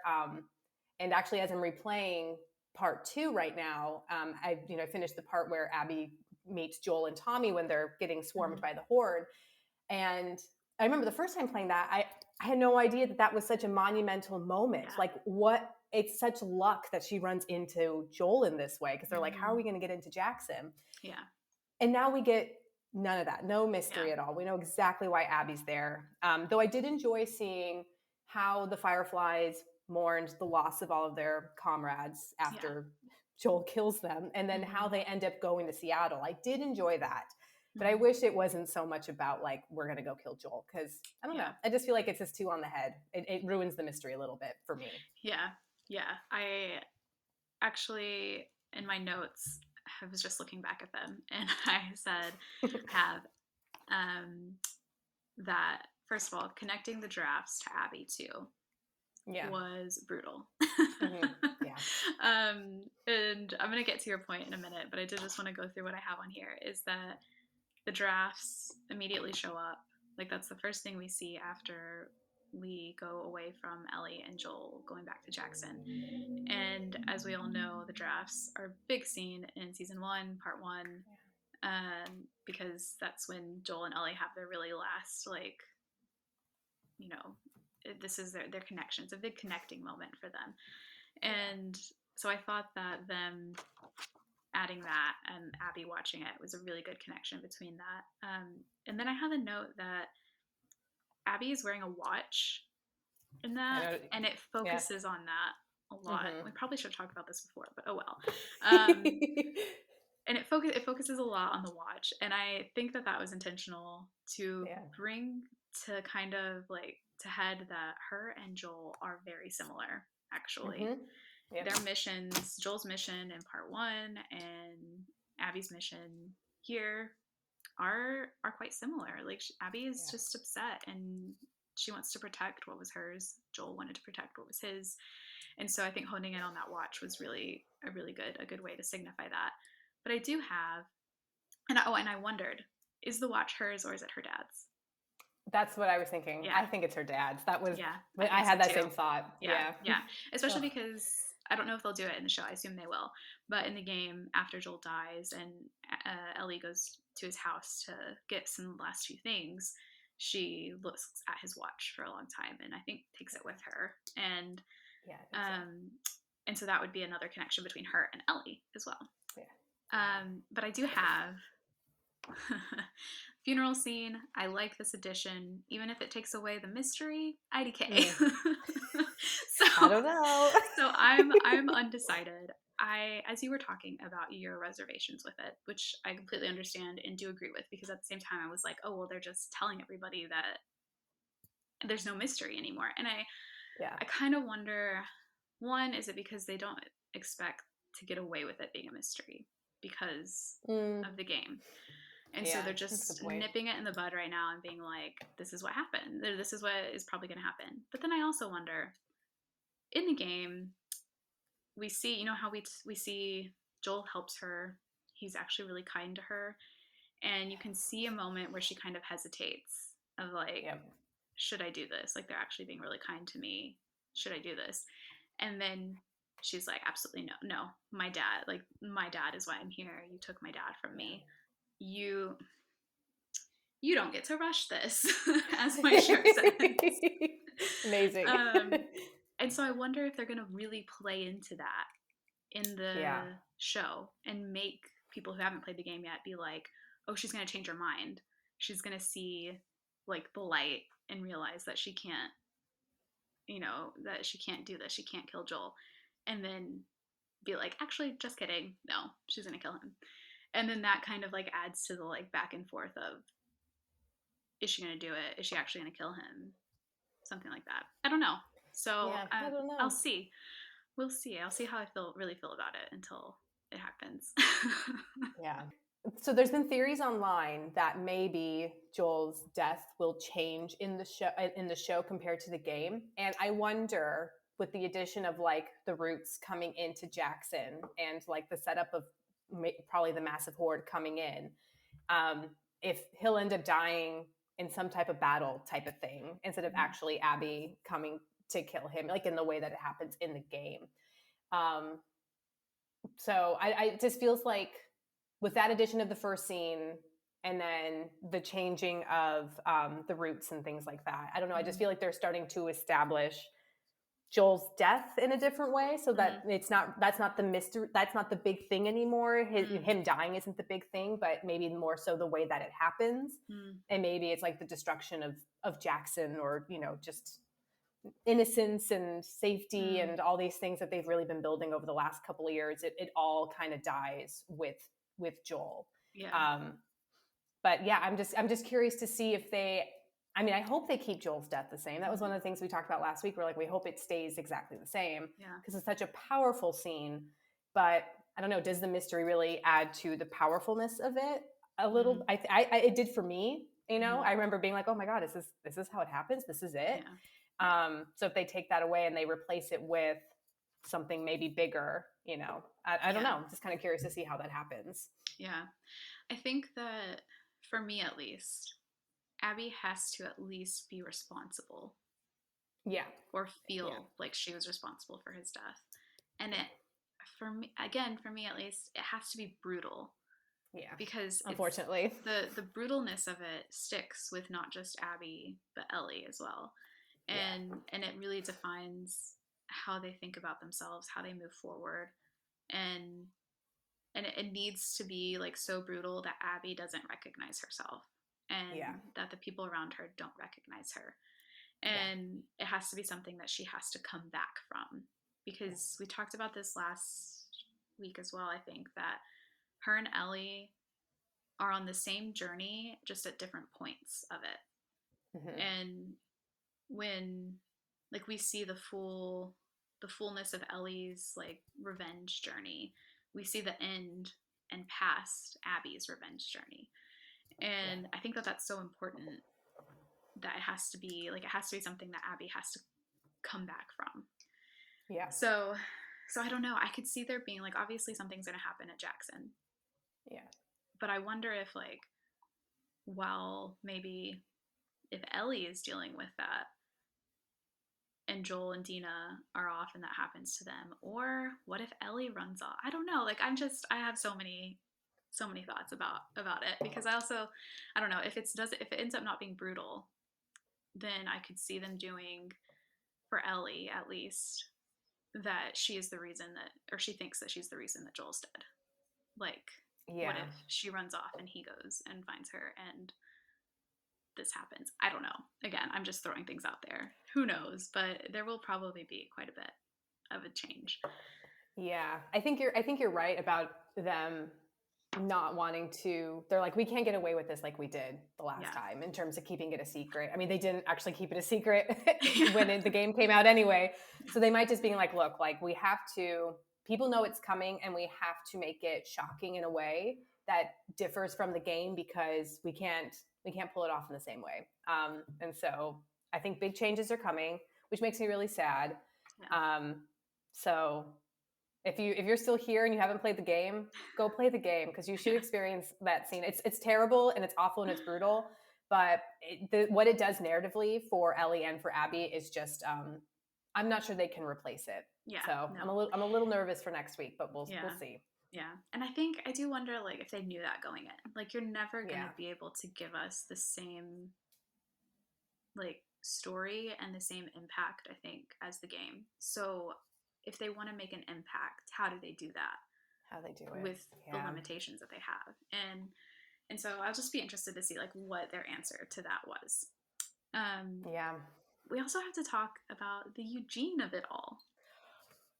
And actually, as I'm replaying part 2 right now, I finished the part where Abby meets Joel and Tommy when they're getting swarmed by the Horde. And I remember the first time playing that, I had no idea that was such a monumental moment. Like, it's such luck that she runs into Joel in this way, because they're like, how are we going to get into Jackson? And now we get none of that, no mystery at all. We know exactly why Abby's there. Though I did enjoy seeing how the Fireflies mourned the loss of all of their comrades after Joel kills them, and then how they end up going to Seattle. I did enjoy that. But I wish it wasn't so much about like, we're going to go kill Joel, because I don't know. I just feel like it's just too on the head. It ruins the mystery a little bit for me.
Yeah. actually, in my notes, I was just looking back at them, and I said, have that, first of all, connecting the drafts to Abby too
Yeah.
was brutal.
Mm-hmm. Yeah.
And I'm going to get to your point in a minute, but I did just want to go through what I have on here is that the drafts immediately show up. Like, that's the first thing we see after we go away from Ellie and Joel going back to Jackson. And as we all know, the drafts are a big scene in season 1, part 1, because that's when Joel and Ellie have their really last, like, you know, this is their connection. It's a big connecting moment for them. And so I thought that them adding that and Abby watching it was a really good connection between that. And then I have a note that Abby is wearing a watch in that, and it focuses on that a lot.
Mm-hmm.
We probably should have talked about this before, but oh well. And it focuses a lot on the watch, and I think that was intentional to bring to kind of like to head that her and Joel are very similar, actually.
Mm-hmm. Yep.
Their missions, Joel's mission in part 1 and Abby's mission here are quite similar. Like, Abby is just upset and she wants to protect what was hers. Joel wanted to protect what was his. And so I think honing in on that watch was really a good way to signify that. But I do have, and I wondered, is the watch hers or is it her dad's?
That's what I was thinking.
Yeah.
I think it's her dad's. That was,
I
had that same thought.
Yeah. Especially because I don't know if they'll do it in the show. I assume they will. But in the game, after Joel dies and Ellie goes to his house to get some last few things, she looks at his watch for a long time and I think takes it with her. And and so that would be another connection between her and Ellie as well. Yeah. But I do have funeral scene. I like this addition, even if it takes away the mystery. IDK.
So I don't know.
So I'm undecided. As you were talking about your reservations with it, which I completely understand and do agree with, because at the same time I was like, oh well, they're just telling everybody that there's no mystery anymore, and I kind of wonder, one, is it because they don't expect to get away with it being a mystery because of the game? And so they're just nipping it in the bud right now and being like, this is what happened. This is what is probably going to happen. But then I also wonder, in the game, we see, you know how we see Joel helps her. He's actually really kind to her. And you can see a moment where she kind of hesitates of like, should I do this? Like, they're actually being really kind to me. Should I do this? And then she's like, absolutely no. My dad is why I'm here. You took my dad from me. You don't get to rush this, as my shirt says.
Amazing.
And so I wonder if they're going to really play into that in the show and make people who haven't played the game yet be like, oh, she's going to change her mind. She's going to see like the light and realize that she can't, that she can't do this. She can't kill Joel. And then be like, actually, just kidding. No, she's going to kill him. And then that kind of like adds to the like back and forth of, is she going to do it? Is she actually going to kill him? Something like that. I don't know. So
I don't know.
I'll see. We'll see. I'll see how I really feel about it until it happens.
Yeah. So there's been theories online that maybe Joel's death will change in the show compared to the game. And I wonder, with the addition of like the Roots coming into Jackson and like the setup of probably the massive horde coming in, if he'll end up dying in some type of battle type of thing instead of actually Abby coming to kill him, like in the way that it happens in the game. So it just feels like with that addition of the first scene and then the changing of the Roots and things like that, I don't know. I just feel like they're starting to establish Joel's death in a different way, so that that's not the mystery, that's not the big thing anymore. Him dying isn't the big thing, but maybe more so the way that it happens. And maybe it's like the destruction of Jackson, or just innocence and safety and all these things that they've really been building over the last couple of years. It all kind of dies with Joel. But yeah, I'm just curious to see if I hope they keep Joel's death the same. That was one of the things we talked about last week. We're like, we hope it stays exactly the same, because it's such a powerful scene. but I don't know, does the mystery really add to the powerfulness of it a little?
Mm-hmm.
It did for me.
Mm-hmm.
I remember being like, oh my God, is this how it happens? This is it.
Yeah. Yeah.
So if they take that away and they replace it with something maybe bigger, I don't
Yeah.
know. I'm just kind of curious to see how that happens.
Yeah. I think that for me at least, Abby has to at least be responsible
Yeah.
or
Yeah.
feel like she was responsible for his death. And it, for me, again, for me at least, it has to be brutal
Yeah.
because it's
Unfortunately.
the brutalness of it sticks with not just Abby but Ellie as well.
Yeah.
And it really defines how they think about themselves, how they move forward. And it needs to be like so brutal that Abby doesn't recognize herself and
Yeah.
that the people around her don't recognize her.
Yeah.
And it has to be something that she has to come back from because we talked about this last week as well. I think that her and Ellie are on the same journey just at different points of it.
Mm-hmm.
And when like we see the fullness of Ellie's like revenge journey, we see the end and past Abby's revenge journey.
Yeah.
And I think that that's so important that it has to be something that Abby has to come back from.
Yeah.
So I don't know. I could see there being like obviously something's going to happen at Jackson.
Yeah.
But I wonder if like while maybe if Ellie is dealing with that and Joel and Dina are off and that happens to them, or what if Ellie runs off? I don't know. Like I have so many thoughts about it because I don't know if if it ends up not being brutal, then I could see them doing for Ellie at least that she is the reason that or she thinks that she's the reason that Joel's dead. Like what
Yeah.
if she runs off and he goes and finds her and this happens? I don't know. Again, I'm just throwing things out there. Who knows? But there will probably be quite a bit of a change.
Yeah. I think you're right about them not wanting to. They're like, we can't get away with this like we did the last
Yeah.
time in terms of keeping it a secret. I mean, they didn't actually keep it a secret when
Yeah.
the game came out anyway. So they might just be like, look, like we have to, people know it's coming and we have to make it shocking in a way that differs from the game because we can't pull it off in the same way. And so I think big changes are coming, which makes me really sad.
Yeah.
So if you're still here and you haven't played the game, go play the game because you should
Yeah.
experience that scene. It's terrible and it's awful and it's brutal, but what it does narratively for Ellie and for Abby is just I'm not sure they can replace it.
Yeah.
So
No.
I'm a little nervous for next week, but we'll
Yeah.
see.
Yeah. And I do wonder like if they knew that going in. Like you're never going
Yeah.
to be able to give us the same like story and the same impact I think as the game. So if they want to make an impact, how do they do that
How they do it.
with the
Yeah.
limitations that they have? And so I'll just be interested to see like what their answer to that was.
Yeah.
We also have to talk about the Eugene of it all.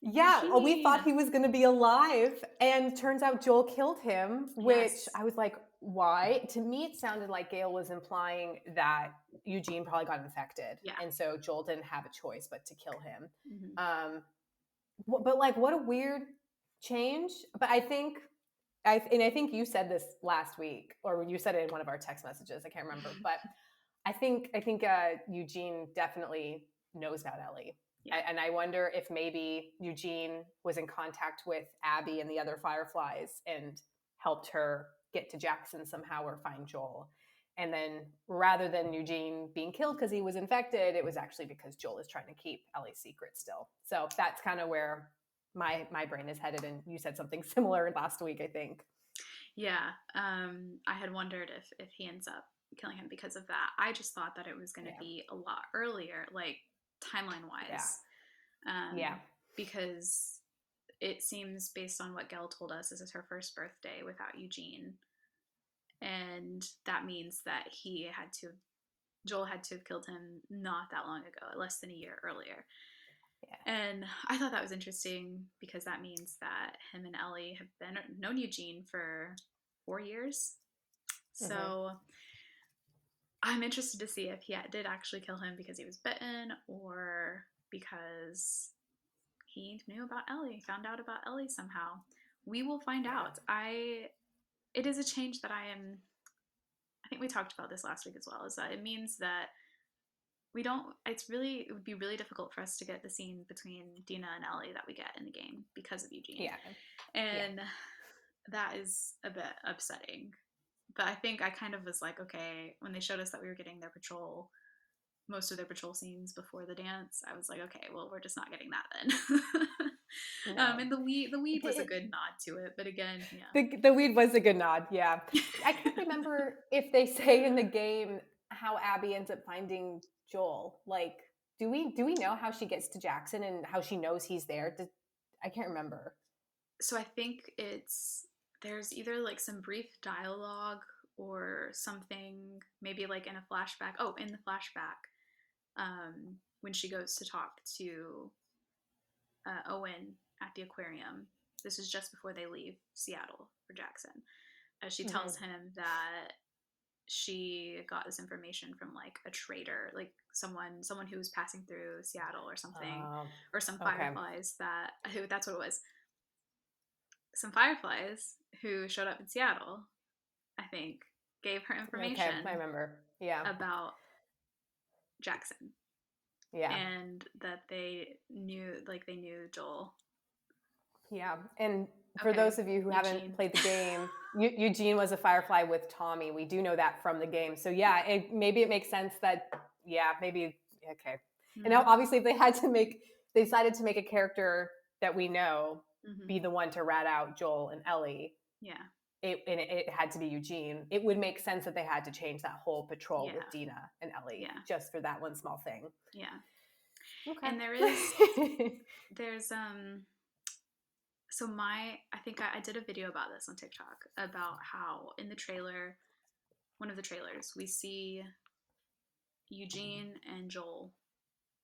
Yeah, we
Eugene.
thought he was going to be alive, and turns out Joel killed him, which
Yes.
I was like, why? To me, it sounded like Gail was implying that Eugene probably got infected,
Yeah.
and so Joel didn't have a choice but to kill him.
Mm-hmm.
But like, what a weird change. But I think, I think you said this last week, or you said it in one of our text messages. I can't remember, but I think Eugene definitely knows about Ellie.
Yeah.
And I wonder if maybe Eugene was in contact with Abby and the other Fireflies and helped her get to Jackson somehow or find Joel. And then rather than Eugene being killed because he was infected, it was actually because Joel is trying to keep Ellie's secret still. So that's kind of where my brain is headed. And you said something similar last week, I think.
Yeah. I had wondered if he ends up killing him because of that. I just thought that it was going to be a lot earlier, like timeline wise.
Yeah.
Because it seems based on what Gail told us, this is her first birthday without Eugene. And that means that Joel had to have killed him not that long ago, less than a year earlier. Yeah. And I thought that was interesting because that means that him and Ellie have known Eugene for 4 years. Mm-hmm. So I'm interested to see if he did actually kill him because he was bitten or because he knew about Ellie, found out about Ellie somehow. We will find
Yeah.
out. It is a change that I think we talked about this last week as well, is that it means that it would be really difficult for us to get the scene between Dina and Ellie that we get in the game because of Eugene.
Yeah.
And that is a bit upsetting. But I think I kind of was like, okay, when they showed us that we were getting most of their patrol scenes before the dance, I was like, okay, well, we're just not getting that then.
No.
And the weed was a good nod to it, but again, yeah.
The weed was a good nod. Yeah. I can't remember if they say in the game how Abby ends up finding Joel. Like, do we know how she gets to Jackson and how she knows he's there? I can't remember.
So I think there's either like some brief dialogue or something, maybe like in a flashback. Oh, in the flashback, when she goes to talk to Owen at the aquarium. This is just before they leave Seattle for Jackson. She tells him that she got this information from like a trader, like someone who was passing through Seattle or something, or some fireflies that's what it was. Some fireflies who showed up in Seattle, I think, gave her information.
Okay, I remember. Yeah.
About Jackson.
Yeah.
And that they knew Joel.
Yeah. And for those of you who haven't played the game, Eugene was a firefly with Tommy. We do know that from the game. So yeah, maybe it makes sense that, maybe, okay. And now obviously if they decided to make a character that we know be the one to rat out Joel and Ellie.
Yeah.
It had to be Eugene. It would make sense that they had to change that whole patrol with Dina and Ellie just for that one small thing.
Yeah.
Okay.
And there's so I think I did a video about this on TikTok about how in the trailer, one of the trailers, we see Eugene and Joel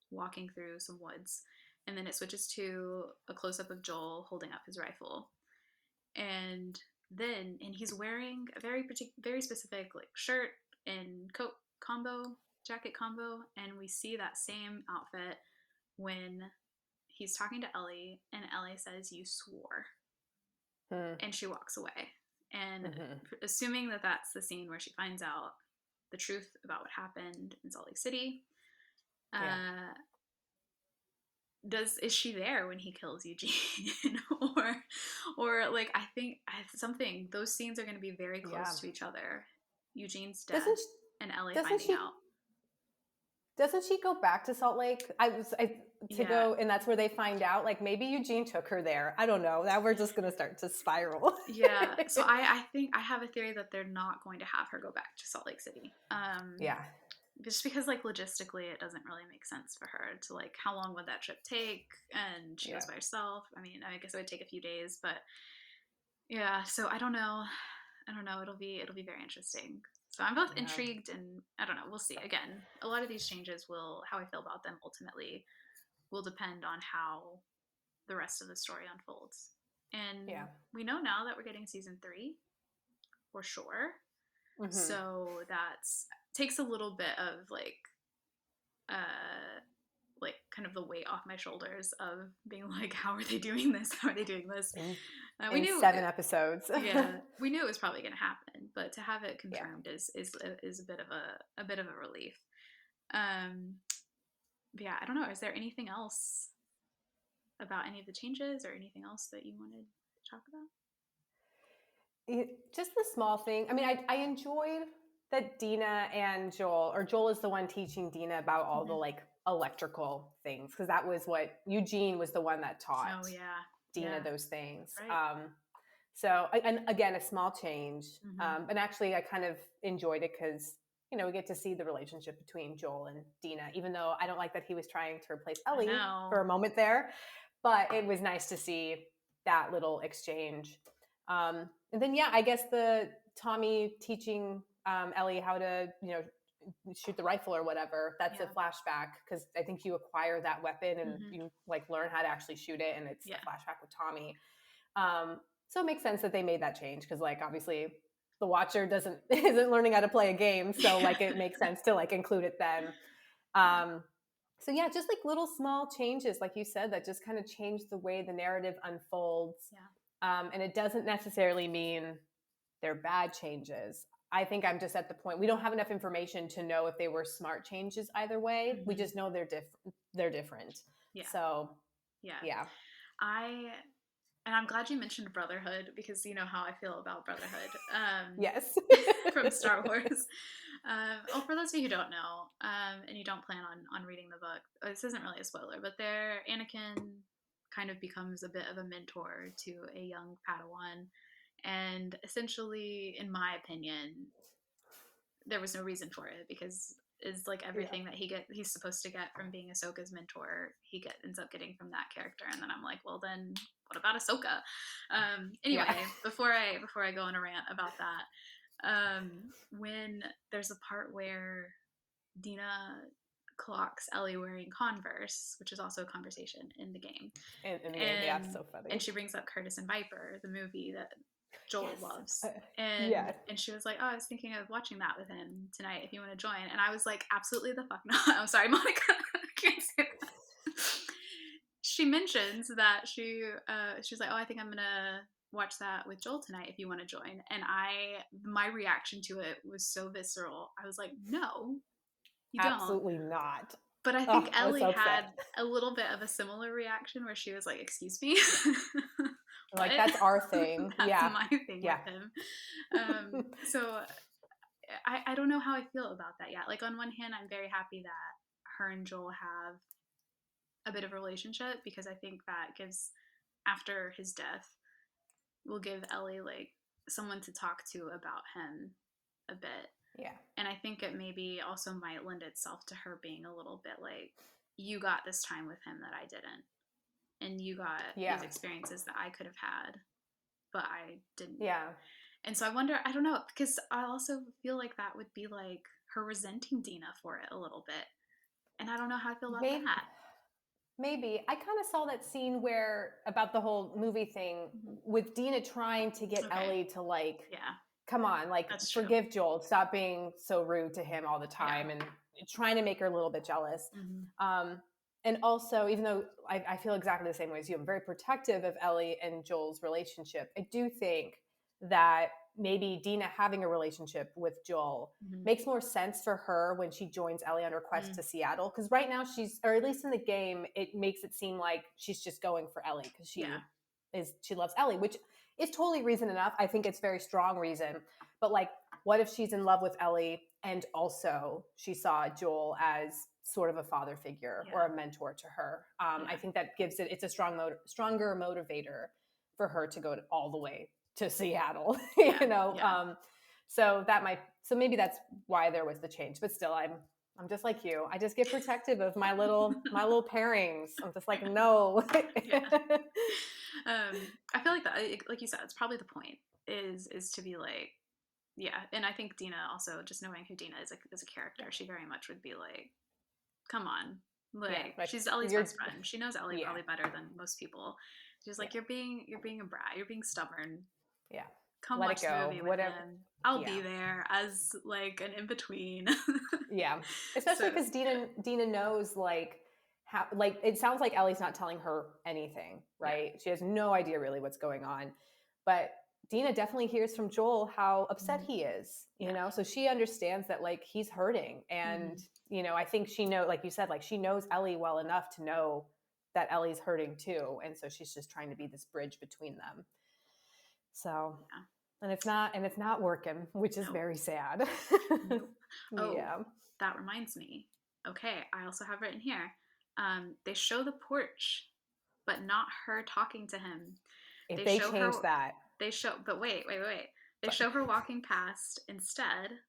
walking through some woods, and then it switches to a close-up of Joel holding up his rifle, and he's wearing a very specific like shirt and coat combo, jacket combo, and we see that same outfit when he's talking to Ellie, and Ellie says, "You swore," and she walks away. And assuming that that's the scene where she finds out the truth about what happened in Salt Lake City, is she there when he kills Eugene, or like I think something? Those scenes are going to be very close to each other. Eugene's death and Ellie finding out.
Doesn't she go back to Salt Lake? Go, and that's where they find out. Like maybe Eugene took her there. I don't know. Now we're just going to start to spiral.
Yeah. So I think I have a theory that they're not going to have her go back to Salt Lake City. Just because like logistically it doesn't really make sense for her to like, how long would that trip take? And she goes by herself. I mean, I guess it would take a few days, but yeah. So I don't know. It'll be very interesting. So I'm both intrigued and I don't know. We'll see. Again, a lot of these changes how I feel about them ultimately will depend on how the rest of the story unfolds. And we know now that we're getting season 3 for sure. So that's takes a little bit of like kind of the weight off my shoulders of being like, how are they doing this? How are they doing this?
We knew 7 episodes.
We knew it was probably going to happen, but to have it confirmed is a bit of a relief. But yeah, I don't know. Is there anything else about any of the changes or anything else that you wanted to talk about?
Just the small thing. I mean, I enjoyed that Dina and Joel is the one teaching Dina about all the like electrical things, because that was what Eugene was the one that taught Dina those things. Right. So, and again, a small change. And actually, I kind of enjoyed it because, we get to see the relationship between Joel and Dina, even though I don't like that he was trying to replace Ellie for a moment there. But it was nice to see that little exchange. And then, I guess the Tommy teaching Ellie how to, shoot the rifle or whatever, that's a flashback, because I think you acquire that weapon and you like learn how to actually shoot it, and it's a flashback with Tommy. So it makes sense that they made that change, because like obviously the watcher isn't learning how to play a game, so like it makes sense to like include it then. So yeah, just like little small changes, like you said, that just kind of change the way the narrative unfolds. And it doesn't necessarily mean they're bad changes. I think I'm just at the point, we don't have enough information to know if they were smart changes either way. We just know they're different.
Yeah.
So
yeah. And I'm glad you mentioned Brotherhood, because you know how I feel about Brotherhood.
Yes.
From Star Wars. For those of you who don't know, and you don't plan on reading the book, this isn't really a spoiler, but Anakin kind of becomes a bit of a mentor to a young Padawan. And essentially, in my opinion, there was no reason for it, because is like everything that he's supposed to get from being Ahsoka's mentor, ends up getting from that character. And then I'm like, well, then what about Ahsoka? Anyway, before I go on a rant about that, when there's a part where Dina clocks Ellie wearing Converse, which is also a conversation in the game.
In the game, yeah, it's so funny.
And she brings up Curtis and Viper, the movie that Joel loves. And she was like, oh, I was thinking of watching that with him tonight if you want to join. And I was like, absolutely the fuck not. I'm sorry, Monica. I can't say that. She mentions that she's like, oh, I think I'm gonna watch that with Joel tonight if you want to join. And my reaction to it was so visceral. I was like, no, you don't.
Absolutely not.
But I think Ellie had a little bit of a similar reaction where she was like, excuse me?
Like, that's our thing.
That's my thing with him. So I don't know how I feel about that yet. Like, on one hand, I'm very happy that her and Joel have a bit of a relationship, because I think that gives, after his death, will give Ellie like someone to talk to about him a bit.
Yeah.
And I think it maybe also might lend itself to her being a little bit like, you got this time with him that I didn't. And you got these experiences that I could have had, but I didn't.
Yeah.
And so I wonder, I don't know, because I also feel like that would be like her resenting Dina for it a little bit. And I don't know how I feel about that.
Maybe. I kind of saw that scene where, about the whole movie thing, with Dina trying to get Ellie to like, come on, like, forgive Joel, stop being so rude to him all the time, and trying to make her a little bit jealous. And also, even though I feel exactly the same way as you, I'm very protective of Ellie and Joel's relationship, I do think that maybe Dina having a relationship with Joel makes more sense for her when she joins Ellie on her quest to Seattle. Because right now or at least in the game, it makes it seem like she's just going for Ellie because she loves Ellie, which is totally reason enough. I think it's very strong reason. But like, what if she's in love with Ellie and also she saw Joel as sort of a father figure or a mentor to her? I think that gives it's a stronger motivator for her to go all the way to Seattle, you know? So maybe that's why there was the change, but still I'm just like you. I just get protective of my little pairings. I'm just like, no.
I feel like that, like you said, it's probably the point is to be like, and I think Dina also, just knowing who Dina is as a character, she very much would be like, come on, like she's Ellie's best friend. She knows Ellie probably better than most people. She's like, you're being a brat, you're being stubborn.
Yeah.
Come watch the movie with him. I'll be there as like an in-between.
Especially because Dina knows like how, like, it sounds like Ellie's not telling her anything, right? She has no idea really what's going on. But Dina definitely hears from Joel how upset he is, you know? So she understands that like he's hurting. And, you know, I think she like you said, like she knows Ellie well enough to know that Ellie's hurting too. And so she's just trying to be this bridge between them. So, and it's not working, which is very sad.
That reminds me. Okay, I also have written here. They show the porch, but not her talking to him.
If they change that.
But wait. They show her walking past instead.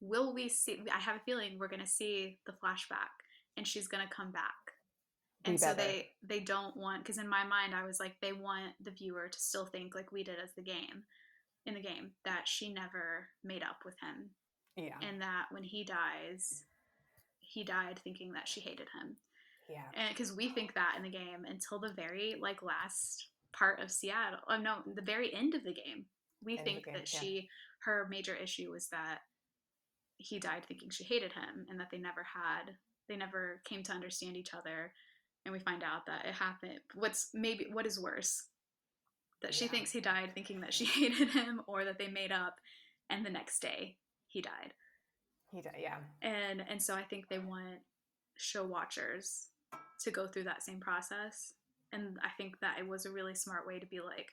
Will we see? I have a feeling we're going to see the flashback, and she's going to come back. And so they don't want, because in my mind I was like, they want the viewer to still think like we did in the game, that she never made up with him. Yeah. And that when he dies, he died thinking that she hated him. Yeah. And because we think that in the game until the very like last part of Seattle. Oh no, the very end of the game. We think that her major issue was that he died thinking she hated him, and that they never had they never came to understand each other, and we find out that it happened. What is worse, that she thinks he died thinking that she hated him, or that they made up and the next day he died.
Yeah.
And so I think they want show watchers to go through that same process. And I think that it was a really smart way to be like,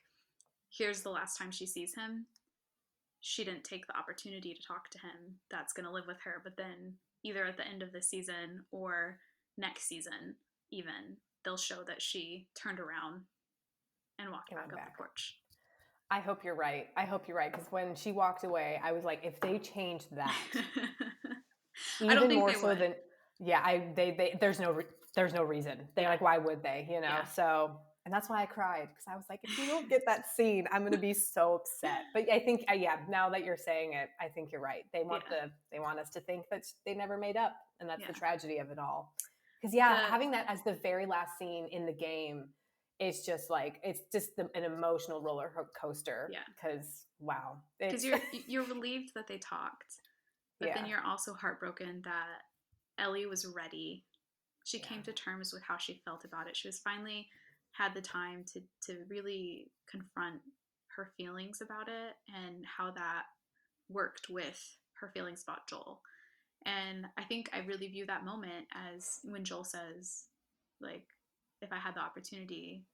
here's the last time she sees him. She didn't take the opportunity to talk to him. That's going to live with her. But then either at the end of the season or next season, even, they'll show that she turned around and walked back up the porch.
I hope you're right. Because when she walked away, I was like, if they changed that,
I don't think
more
they
so
would.
than there's no reason. They're like, why would they? You know. Yeah. So, and that's why I cried, because I was like, if we don't get that scene, I'm going to be so upset. But I think, now that you're saying it, I think you're right. They want they want us to think that they never made up, and that's the tragedy of it all. Because having that as the very last scene in the game. It's just like, it's just an emotional roller coaster. Yeah. Because, wow.
Because you're relieved that they talked, but then you're also heartbroken that Ellie was ready. She came to terms with how she felt about it. She was finally had the time to really confront her feelings about it and how that worked with her feelings about Joel. And I think I really view that moment as when Joel says, like, if I had the opportunity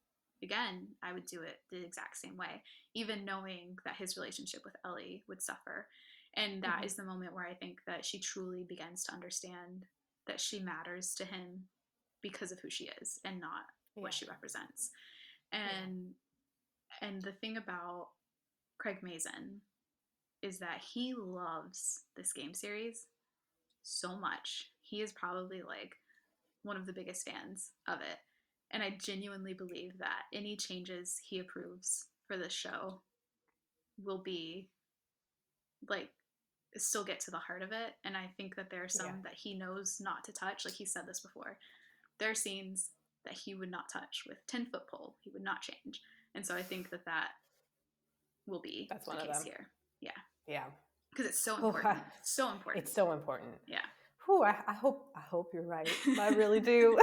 again, I would do it the exact same way, even knowing that his relationship with Ellie would suffer. And that is the moment where I think that she truly begins to understand that she matters to him because of who she is and not what she represents. And the thing about Craig Mazin is that he loves this game series so much. He is probably like one of the biggest fans of it. And I genuinely believe that any changes he approves for this show will be like, still get to the heart of it. And I think that there are some that he knows not to touch. Like he said this before. There are scenes that he would not touch with 10-foot pole. He would not change. And so I think that will be the case here. Yeah. Yeah. Because it's so important. So important.
It's so important.
Yeah.
Whew, I hope you're right. I really do.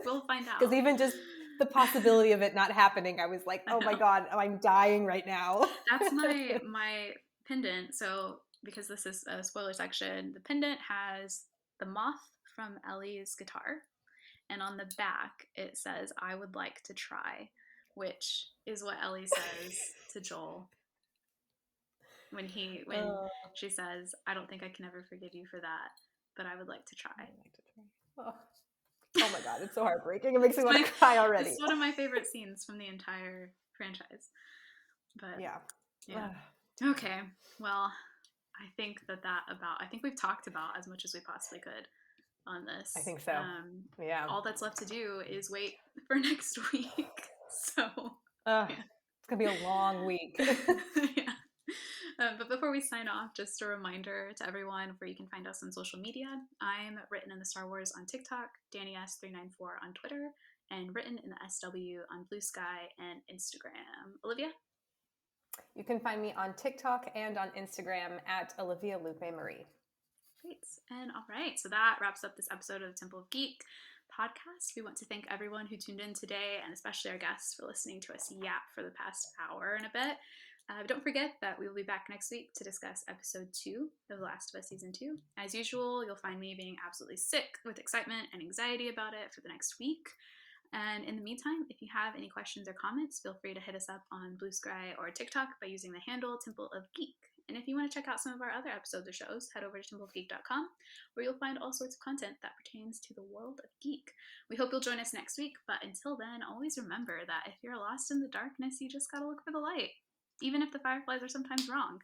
We'll find out.
Because even just the possibility of it not happening, I was like, oh my God, I'm dying right now.
That's my pendant. So because this is a spoiler section, the pendant has the moth from Ellie's guitar. And on the back, it says, I would like to try, which is what Ellie says to Joel when she says, I don't think I can ever forgive you for that, but I would like to try.
Oh my God, it's so heartbreaking. It makes me want to cry already.
It's one of my favorite scenes from the entire franchise. But yeah. Okay. Well, I think I think we've talked about as much as we possibly could on this.
I think so.
All that's left to do is wait for next week. So
it's gonna be a long week.
Yeah. But before we sign off, just a reminder to everyone where you can find us on social media. I'm Written in the Star Wars on TikTok, DannyS394 on Twitter, and Written in the SW on Blue Sky and Instagram. Olivia?
You can find me on TikTok and on Instagram at Olivia Lupe Marie.
Great. And all right, so that wraps up this episode of Temple of Geek podcast. We want to thank everyone who tuned in today, and especially our guests for listening to us yap for the past hour and a bit. Don't forget that we will be back next week to discuss episode 2 of The Last of Us Season 2. As usual, you'll find me being absolutely sick with excitement and anxiety about it for the next week. And in the meantime, if you have any questions or comments, feel free to hit us up on Blue Sky or TikTok by using the handle Temple of Geek. And if you want to check out some of our other episodes or shows, head over to templeofgeek.com, where you'll find all sorts of content that pertains to the world of geek. We hope you'll join us next week, but until then, always remember that if you're lost in the darkness, you just gotta look for the light, even if the fireflies are sometimes wrong.